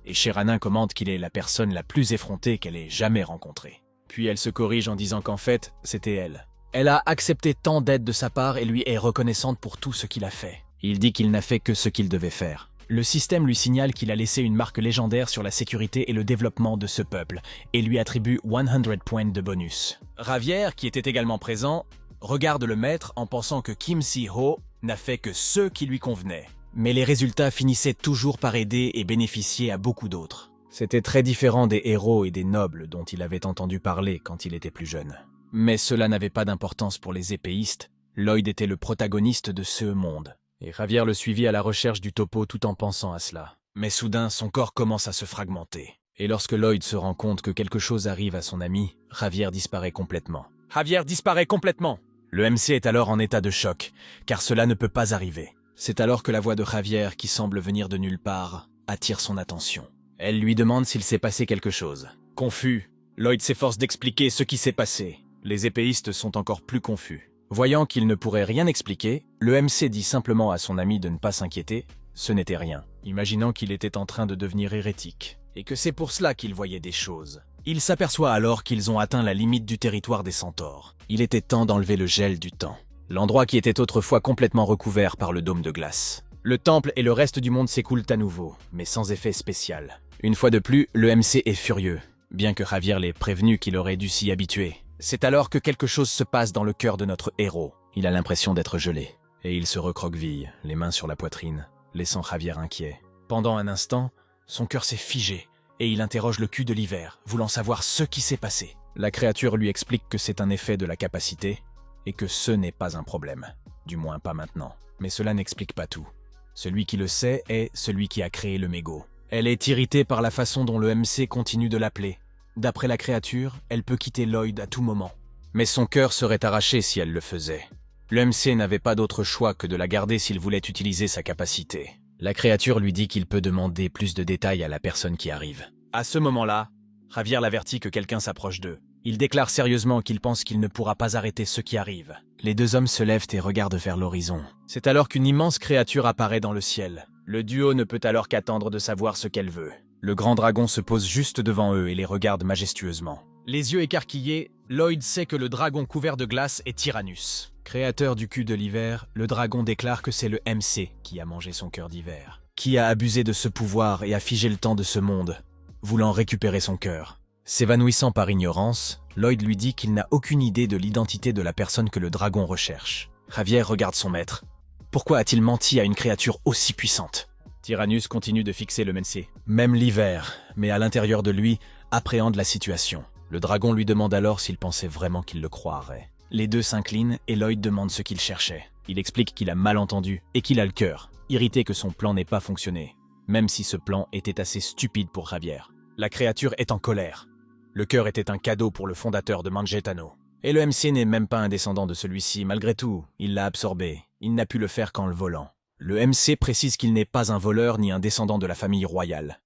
et Sheranin commente qu'il est la personne la plus effrontée qu'elle ait jamais rencontrée. Puis elle se corrige en disant qu'en fait, c'était elle. Elle a accepté tant d'aide de sa part et lui est reconnaissante pour tout ce qu'il a fait. Il dit qu'il n'a fait que ce qu'il devait faire. Le système lui signale qu'il a laissé une marque légendaire sur la sécurité et le développement de ce peuple, et lui attribue 100 points de bonus. Ravière, qui était également présent, regarde le maître en pensant que Kim Si-ho n'a fait que ce qui lui convenait. Mais les résultats finissaient toujours par aider et bénéficier à beaucoup d'autres. C'était très différent des héros et des nobles dont il avait entendu parler quand il était plus jeune. Mais cela n'avait pas d'importance pour les épéistes, Lloyd était le protagoniste de ce monde. Et Javier le suivit à la recherche du topo tout en pensant à cela. Mais soudain, son corps commence à se fragmenter. Et lorsque Lloyd se rend compte que quelque chose arrive à son ami, Javier disparaît complètement. Javier disparaît complètement! Le MC est alors en état de choc, car cela ne peut pas arriver. C'est alors que la voix de Javier, qui semble venir de nulle part, attire son attention. Elle lui demande s'il s'est passé quelque chose. Confus, Lloyd s'efforce d'expliquer ce qui s'est passé. Les épéistes sont encore plus confus. Voyant qu'il ne pourrait rien expliquer, le MC dit simplement à son ami de ne pas s'inquiéter, ce n'était rien, imaginant qu'il était en train de devenir hérétique, et que c'est pour cela qu'il voyait des choses. Il s'aperçoit alors qu'ils ont atteint la limite du territoire des centaures. Il était temps d'enlever le gel du temps. L'endroit qui était autrefois complètement recouvert par le dôme de glace. Le temple et le reste du monde s'écoulent à nouveau, mais sans effet spécial. Une fois de plus, le MC est furieux, bien que Javier l'ait prévenu qu'il aurait dû s'y habituer. C'est alors que quelque chose se passe dans le cœur de notre héros. Il a l'impression d'être gelé, et il se recroqueville, les mains sur la poitrine, laissant Javier inquiet. Pendant un instant, son cœur s'est figé, et il interroge le cul de l'hiver, voulant savoir ce qui s'est passé. La créature lui explique que c'est un effet de la capacité, et que ce n'est pas un problème. Du moins pas maintenant. Mais cela n'explique pas tout. Celui qui le sait est celui qui a créé le mégot. Elle est irritée par la façon dont le MC continue de l'appeler. D'après la créature, elle peut quitter Lloyd à tout moment. Mais son cœur serait arraché si elle le faisait. Le MC n'avait pas d'autre choix que de la garder s'il voulait utiliser sa capacité. La créature lui dit qu'il peut demander plus de détails à la personne qui arrive. À ce moment-là, Javier l'avertit que quelqu'un s'approche d'eux. Il déclare sérieusement qu'il pense qu'il ne pourra pas arrêter ce qui arrive. Les deux hommes se lèvent et regardent vers l'horizon. C'est alors qu'une immense créature apparaît dans le ciel. Le duo ne peut alors qu'attendre de savoir ce qu'elle veut. Le grand dragon se pose juste devant eux et les regarde majestueusement. Les yeux écarquillés, Lloyd sait que le dragon couvert de glace est Tyrannus. Créateur du cul de l'hiver, le dragon déclare que c'est le MC qui a mangé son cœur d'hiver. Qui a abusé de ce pouvoir et a figé le temps de ce monde, voulant récupérer son cœur. S'évanouissant par ignorance, Lloyd lui dit qu'il n'a aucune idée de l'identité de la personne que le dragon recherche. Javier regarde son maître. Pourquoi a-t-il menti à une créature aussi puissante? Tyrannus continue de fixer le MC. Même l'hiver, mais à l'intérieur de lui, appréhende la situation. Le dragon lui demande alors s'il pensait vraiment qu'il le croirait. Les deux s'inclinent et Lloyd demande ce qu'il cherchait. Il explique qu'il a mal entendu et qu'il a le cœur, irrité que son plan n'ait pas fonctionné, même si ce plan était assez stupide pour Javier. La créature est en colère. Le cœur était un cadeau pour le fondateur de Mangetano. Et le MC n'est même pas un descendant de celui-ci, malgré tout, il l'a absorbé. Il n'a pu le faire qu'en le volant. Le MC précise qu'il n'est pas un voleur ni un descendant de la famille royale,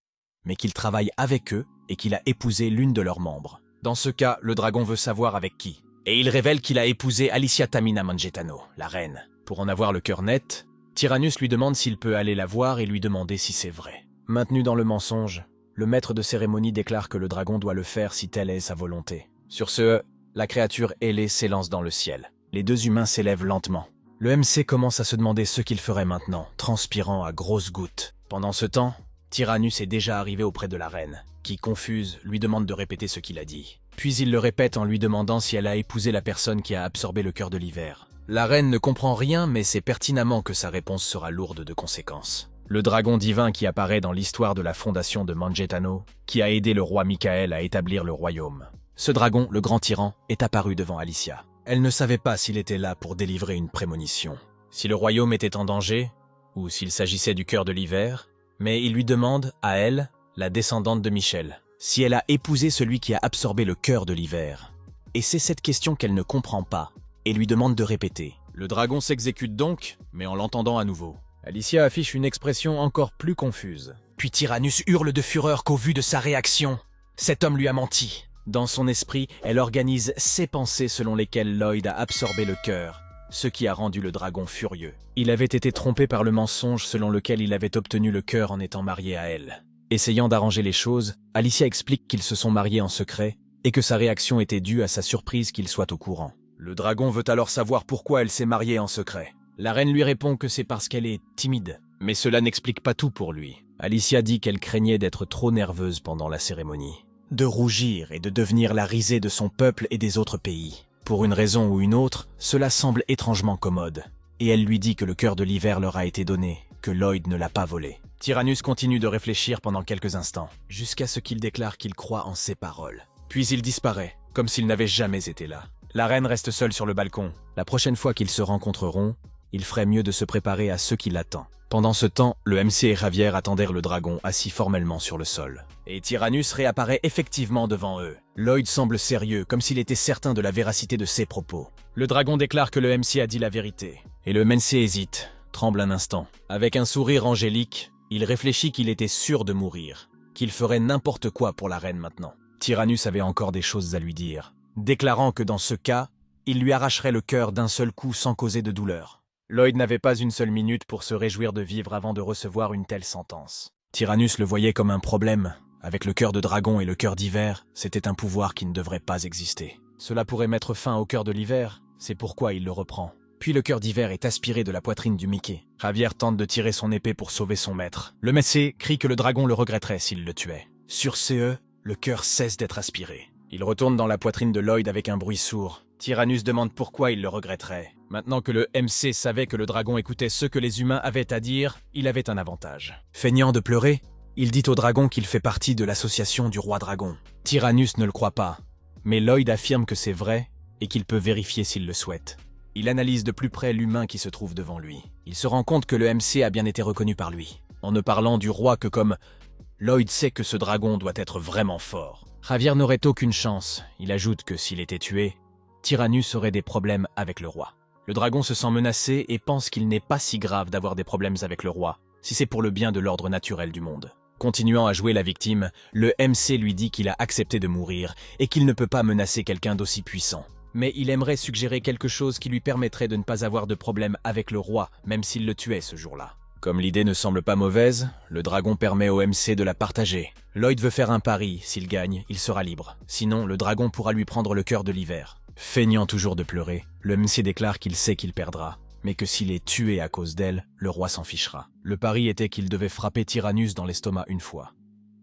mais qu'il travaille avec eux et qu'il a épousé l'une de leurs membres. Dans ce cas, le dragon veut savoir avec qui. Et il révèle qu'il a épousé Alicia Tamina Mangetano, la reine. Pour en avoir le cœur net, Tyrannus lui demande s'il peut aller la voir et lui demander si c'est vrai. Maintenu dans le mensonge, le maître de cérémonie déclare que le dragon doit le faire si telle est sa volonté. Sur ce, la créature ailée s'élance dans le ciel. Les deux humains s'élèvent lentement. Le MC commence à se demander ce qu'il ferait maintenant, transpirant à grosses gouttes. Pendant ce temps, Tyrannus est déjà arrivé auprès de la reine, qui, confuse, lui demande de répéter ce qu'il a dit. Puis il le répète en lui demandant si elle a épousé la personne qui a absorbé le cœur de l'hiver. La reine ne comprend rien, mais sait pertinemment que sa réponse sera lourde de conséquences. Le dragon divin qui apparaît dans l'histoire de la fondation de Mangetano, qui a aidé le roi Michael à établir le royaume. Ce dragon, le grand tyran, est apparu devant Alicia. Elle ne savait pas s'il était là pour délivrer une prémonition, si le royaume était en danger, ou s'il s'agissait du cœur de l'hiver, mais il lui demande, à elle, la descendante de Michel, si elle a épousé celui qui a absorbé le cœur de l'hiver. Et c'est cette question qu'elle ne comprend pas, et lui demande de répéter. Le dragon s'exécute donc, mais en l'entendant à nouveau. Alicia affiche une expression encore plus confuse. Puis Tyrannus hurle de fureur qu'au vu de sa réaction, cet homme lui a menti. Dans son esprit, elle organise ses pensées selon lesquelles Lloyd a absorbé le cœur, ce qui a rendu le dragon furieux. Il avait été trompé par le mensonge selon lequel il avait obtenu le cœur en étant marié à elle. Essayant d'arranger les choses, Alicia explique qu'ils se sont mariés en secret et que sa réaction était due à sa surprise qu'il soit au courant. Le dragon veut alors savoir pourquoi elle s'est mariée en secret. La reine lui répond que c'est parce qu'elle est timide, mais cela n'explique pas tout pour lui. Alicia dit qu'elle craignait d'être trop nerveuse pendant la cérémonie, de rougir et de devenir la risée de son peuple et des autres pays. Pour une raison ou une autre, cela semble étrangement commode, et elle lui dit que le cœur de l'hiver leur a été donné, que Lloyd ne l'a pas volé. Tyrannus continue de réfléchir pendant quelques instants, jusqu'à ce qu'il déclare qu'il croit en ses paroles. Puis il disparaît, comme s'il n'avait jamais été là. La reine reste seule sur le balcon. La prochaine fois qu'ils se rencontreront, il ferait mieux de se préparer à ce qui l'attend. Pendant ce temps, le MC et Javier attendèrent le dragon assis formellement sur le sol. Et Tyrannus réapparaît effectivement devant eux. Lloyd semble sérieux, comme s'il était certain de la véracité de ses propos. Le dragon déclare que le MC a dit la vérité. Et le MC hésite, tremble un instant. Avec un sourire angélique, il réfléchit qu'il était sûr de mourir, qu'il ferait n'importe quoi pour la reine maintenant. Tyrannus avait encore des choses à lui dire, déclarant que dans ce cas, il lui arracherait le cœur d'un seul coup sans causer de douleur. Lloyd n'avait pas une seule minute pour se réjouir de vivre avant de recevoir une telle sentence. Tyrannus le voyait comme un problème. Avec le cœur de dragon et le cœur d'hiver, c'était un pouvoir qui ne devrait pas exister. Cela pourrait mettre fin au cœur de l'hiver, c'est pourquoi il le reprend. Puis le cœur d'hiver est aspiré de la poitrine du Mickey. Javier tente de tirer son épée pour sauver son maître. Le Messé crie que le dragon le regretterait s'il le tuait. Sur CE, le cœur cesse d'être aspiré. Il retourne dans la poitrine de Lloyd avec un bruit sourd. Tyrannus demande pourquoi il le regretterait. Maintenant que le MC savait que le dragon écoutait ce que les humains avaient à dire, il avait un avantage. Feignant de pleurer, il dit au dragon qu'il fait partie de l'association du roi dragon. Tyrannus ne le croit pas, mais Lloyd affirme que c'est vrai et qu'il peut vérifier s'il le souhaite. Il analyse de plus près l'humain qui se trouve devant lui. Il se rend compte que le MC a bien été reconnu par lui, en ne parlant du roi que comme « Lloyd sait que ce dragon doit être vraiment fort ». Javier n'aurait aucune chance. Il ajoute que s'il était tué, Tyrannus aurait des problèmes avec le roi. Le dragon se sent menacé et pense qu'il n'est pas si grave d'avoir des problèmes avec le roi, si c'est pour le bien de l'ordre naturel du monde. Continuant à jouer la victime, le MC lui dit qu'il a accepté de mourir et qu'il ne peut pas menacer quelqu'un d'aussi puissant. Mais il aimerait suggérer quelque chose qui lui permettrait de ne pas avoir de problème avec le roi, même s'il le tuait ce jour-là. Comme l'idée ne semble pas mauvaise, le dragon permet au MC de la partager. Lloyd veut faire un pari, s'il gagne, il sera libre. Sinon, le dragon pourra lui prendre le cœur de l'hiver. Feignant toujours de pleurer, le MC déclare qu'il sait qu'il perdra, mais que s'il est tué à cause d'elle, le roi s'en fichera. Le pari était qu'il devait frapper Tyrannus dans l'estomac une fois,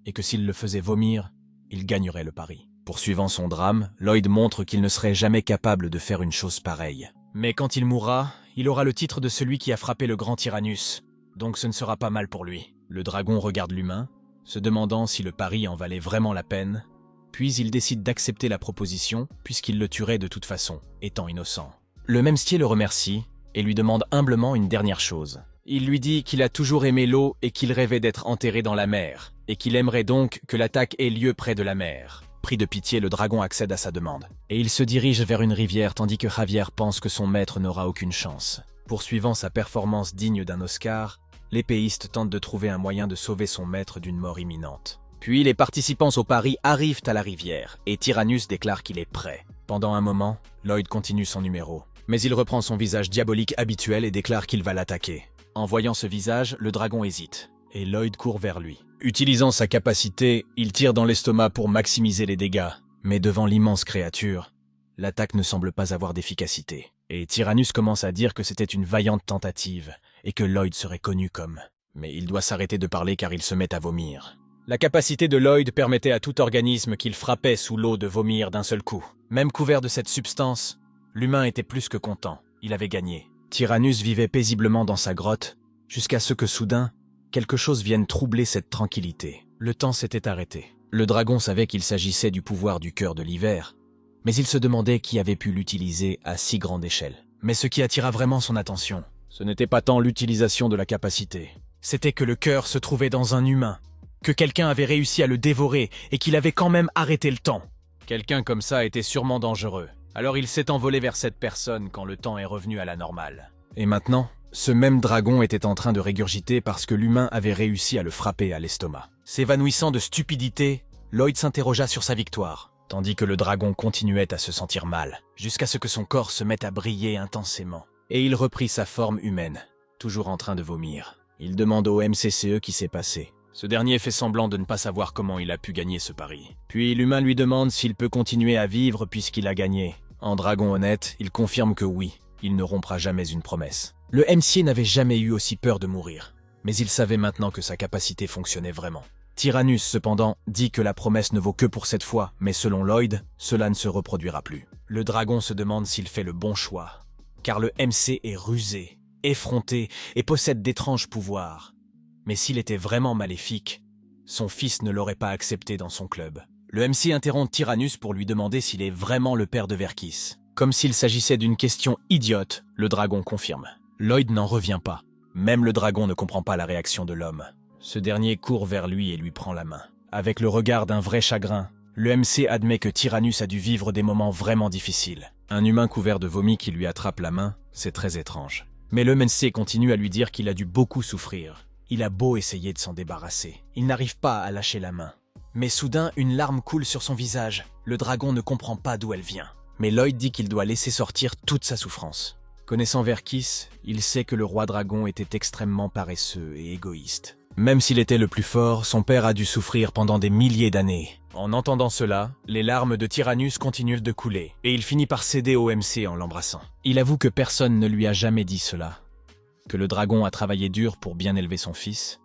et que s'il le faisait vomir, il gagnerait le pari. Poursuivant son drame, Lloyd montre qu'il ne serait jamais capable de faire une chose pareille. Mais quand il mourra, il aura le titre de celui qui a frappé le grand Tyrannus, donc ce ne sera pas mal pour lui. Le dragon regarde l'humain, se demandant si le pari en valait vraiment la peine, puis il décide d'accepter la proposition, puisqu'il le tuerait de toute façon, étant innocent. Le Memestier le remercie, et lui demande humblement une dernière chose. Il lui dit qu'il a toujours aimé l'eau et qu'il rêvait d'être enterré dans la mer, et qu'il aimerait donc que l'attaque ait lieu près de la mer. Pris de pitié, le dragon accède à sa demande. Et il se dirige vers une rivière tandis que Javier pense que son maître n'aura aucune chance. Poursuivant sa performance digne d'un Oscar, l'épéiste tente de trouver un moyen de sauver son maître d'une mort imminente. Puis les participants au pari arrivent à la rivière, et Tyrannus déclare qu'il est prêt. Pendant un moment, Lloyd continue son numéro. Mais il reprend son visage diabolique habituel et déclare qu'il va l'attaquer. En voyant ce visage, le dragon hésite, et Lloyd court vers lui. Utilisant sa capacité, il tire dans l'estomac pour maximiser les dégâts. Mais devant l'immense créature, l'attaque ne semble pas avoir d'efficacité. Et Tyrannus commence à dire que c'était une vaillante tentative, et que Lloyd serait connu comme. Mais il doit s'arrêter de parler car il se met à vomir. La capacité de Lloyd permettait à tout organisme qu'il frappait sous l'eau de vomir d'un seul coup. Même couvert de cette substance, l'humain était plus que content, il avait gagné. Tyrannus vivait paisiblement dans sa grotte, jusqu'à ce que soudain, quelque chose vienne troubler cette tranquillité. Le temps s'était arrêté. Le dragon savait qu'il s'agissait du pouvoir du cœur de l'hiver, mais il se demandait qui avait pu l'utiliser à si grande échelle. Mais ce qui attira vraiment son attention, ce n'était pas tant l'utilisation de la capacité. C'était que le cœur se trouvait dans un humain, que quelqu'un avait réussi à le dévorer et qu'il avait quand même arrêté le temps. Quelqu'un comme ça était sûrement dangereux. Alors il s'est envolé vers cette personne quand le temps est revenu à la normale. Et maintenant, ce même dragon était en train de régurgiter parce que l'humain avait réussi à le frapper à l'estomac. S'évanouissant de stupidité, Lloyd s'interrogea sur sa victoire, tandis que le dragon continuait à se sentir mal, jusqu'à ce que son corps se mette à briller intensément. Et il reprit sa forme humaine, toujours en train de vomir. Il demande au MCCE qui s'est passé. Ce dernier fait semblant de ne pas savoir comment il a pu gagner ce pari. Puis l'humain lui demande s'il peut continuer à vivre puisqu'il a gagné. En dragon honnête, il confirme que oui, il ne rompra jamais une promesse. Le MC n'avait jamais eu aussi peur de mourir, mais il savait maintenant que sa capacité fonctionnait vraiment. Tyrannus, cependant, dit que la promesse ne vaut que pour cette fois, mais selon Lloyd, cela ne se reproduira plus. Le dragon se demande s'il fait le bon choix, car le MC est rusé, effronté et possède d'étranges pouvoirs. Mais s'il était vraiment maléfique, son fils ne l'aurait pas accepté dans son club. Le MC interrompt Tyrannus pour lui demander s'il est vraiment le père de Verkis. Comme s'il s'agissait d'une question idiote, le dragon confirme. Lloyd n'en revient pas. Même le dragon ne comprend pas la réaction de l'homme. Ce dernier court vers lui et lui prend la main. Avec le regard d'un vrai chagrin, le MC admet que Tyrannus a dû vivre des moments vraiment difficiles. Un humain couvert de vomi qui lui attrape la main, c'est très étrange. Mais le MC continue à lui dire qu'il a dû beaucoup souffrir. Il a beau essayer de s'en débarrasser, il n'arrive pas à lâcher la main. Mais soudain, une larme coule sur son visage. Le dragon ne comprend pas d'où elle vient. Mais Lloyd dit qu'il doit laisser sortir toute sa souffrance. Connaissant Verkis, il sait que le roi dragon était extrêmement paresseux et égoïste. Même s'il était le plus fort, son père a dû souffrir pendant des milliers d'années. En entendant cela, les larmes de Tyrannus continuent de couler, et il finit par céder au MC en l'embrassant. Il avoue que personne ne lui a jamais dit cela, que le dragon a travaillé dur pour bien élever son fils,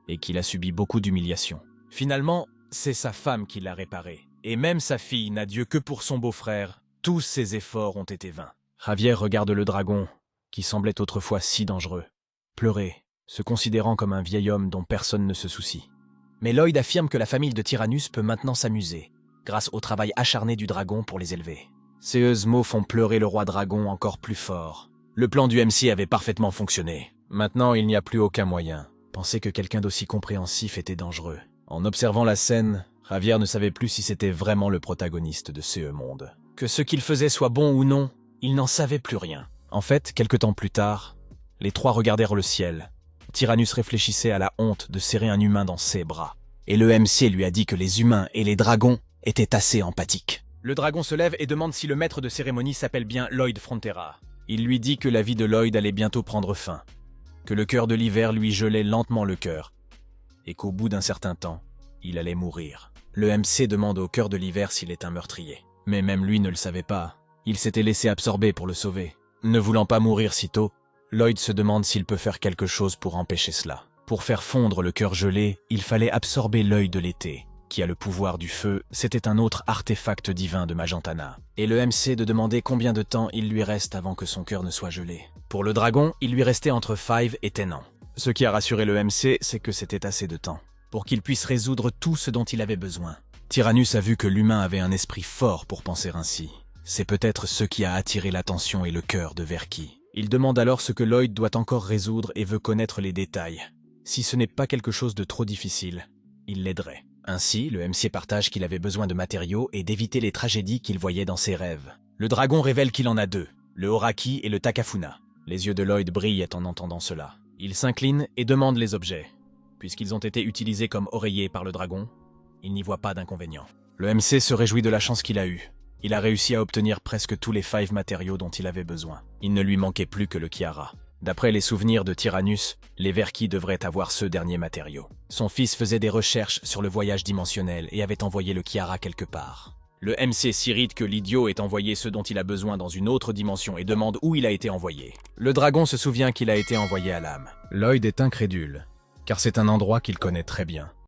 et qu'il a subi beaucoup d'humiliations. Finalement, c'est sa femme qui l'a réparé, et même sa fille n'a Dieu que pour son beau-frère. Tous ses efforts ont été vains. Javier regarde le dragon, qui semblait autrefois si dangereux, pleurer, se considérant comme un vieil homme dont personne ne se soucie. Mais Lloyd affirme que la famille de Tyrannus peut maintenant s'amuser, grâce au travail acharné du dragon pour les élever. Ces mots font pleurer le roi dragon encore plus fort. Le plan du MC avait parfaitement fonctionné. Maintenant, il n'y a plus aucun moyen. Penser que quelqu'un d'aussi compréhensif était dangereux. En observant la scène, Javier ne savait plus si c'était vraiment le protagoniste de ce monde. Que ce qu'il faisait soit bon ou non, il n'en savait plus rien. En fait, quelque temps plus tard, les trois regardèrent le ciel. Tyrannus réfléchissait à la honte de serrer un humain dans ses bras. Et le MC lui a dit que les humains et les dragons étaient assez empathiques. Le dragon se lève et demande si le maître de cérémonie s'appelle bien Lloyd Frontera. Il lui dit que la vie de Lloyd allait bientôt prendre fin, que le cœur de l'hiver lui gelait lentement le cœur, et qu'au bout d'un certain temps, il allait mourir. Le MC demande au cœur de l'hiver s'il est un meurtrier. Mais même lui ne le savait pas. Il s'était laissé absorber pour le sauver. Ne voulant pas mourir si tôt, Lloyd se demande s'il peut faire quelque chose pour empêcher cela. Pour faire fondre le cœur gelé, il fallait absorber l'œil de l'été, qui a le pouvoir du feu. C'était un autre artefact divin de Magentana. Et le MC de demander combien de temps il lui reste avant que son cœur ne soit gelé. Pour le dragon, il lui restait entre 5 et 10 ans. Ce qui a rassuré le MC, c'est que c'était assez de temps, pour qu'il puisse résoudre tout ce dont il avait besoin. Tyrannus a vu que l'humain avait un esprit fort pour penser ainsi. C'est peut-être ce qui a attiré l'attention et le cœur de Verkis. Il demande alors ce que Lloyd doit encore résoudre et veut connaître les détails. Si ce n'est pas quelque chose de trop difficile, il l'aiderait. Ainsi, le MC partage qu'il avait besoin de matériaux et d'éviter les tragédies qu'il voyait dans ses rêves. Le dragon révèle qu'il en a deux, le Horaki et le Takafuna. Les yeux de Lloyd brillent en entendant cela. Il s'incline et demande les objets. Puisqu'ils ont été utilisés comme oreillers par le dragon, il n'y voit pas d'inconvénient. Le MC se réjouit de la chance qu'il a eue. Il a réussi à obtenir presque tous les 5 matériaux dont il avait besoin. Il ne lui manquait plus que le Kiara. D'après les souvenirs de Tyrannus, les Verkis devraient avoir ce dernier matériau. Son fils faisait des recherches sur le voyage dimensionnel et avait envoyé le Kiara quelque part. Le MC s'irrite que l'idiot ait envoyé ce dont il a besoin dans une autre dimension et demande où il a été envoyé. Le dragon se souvient qu'il a été envoyé à l'âme. Lloyd est incrédule, car c'est un endroit qu'il connaît très bien.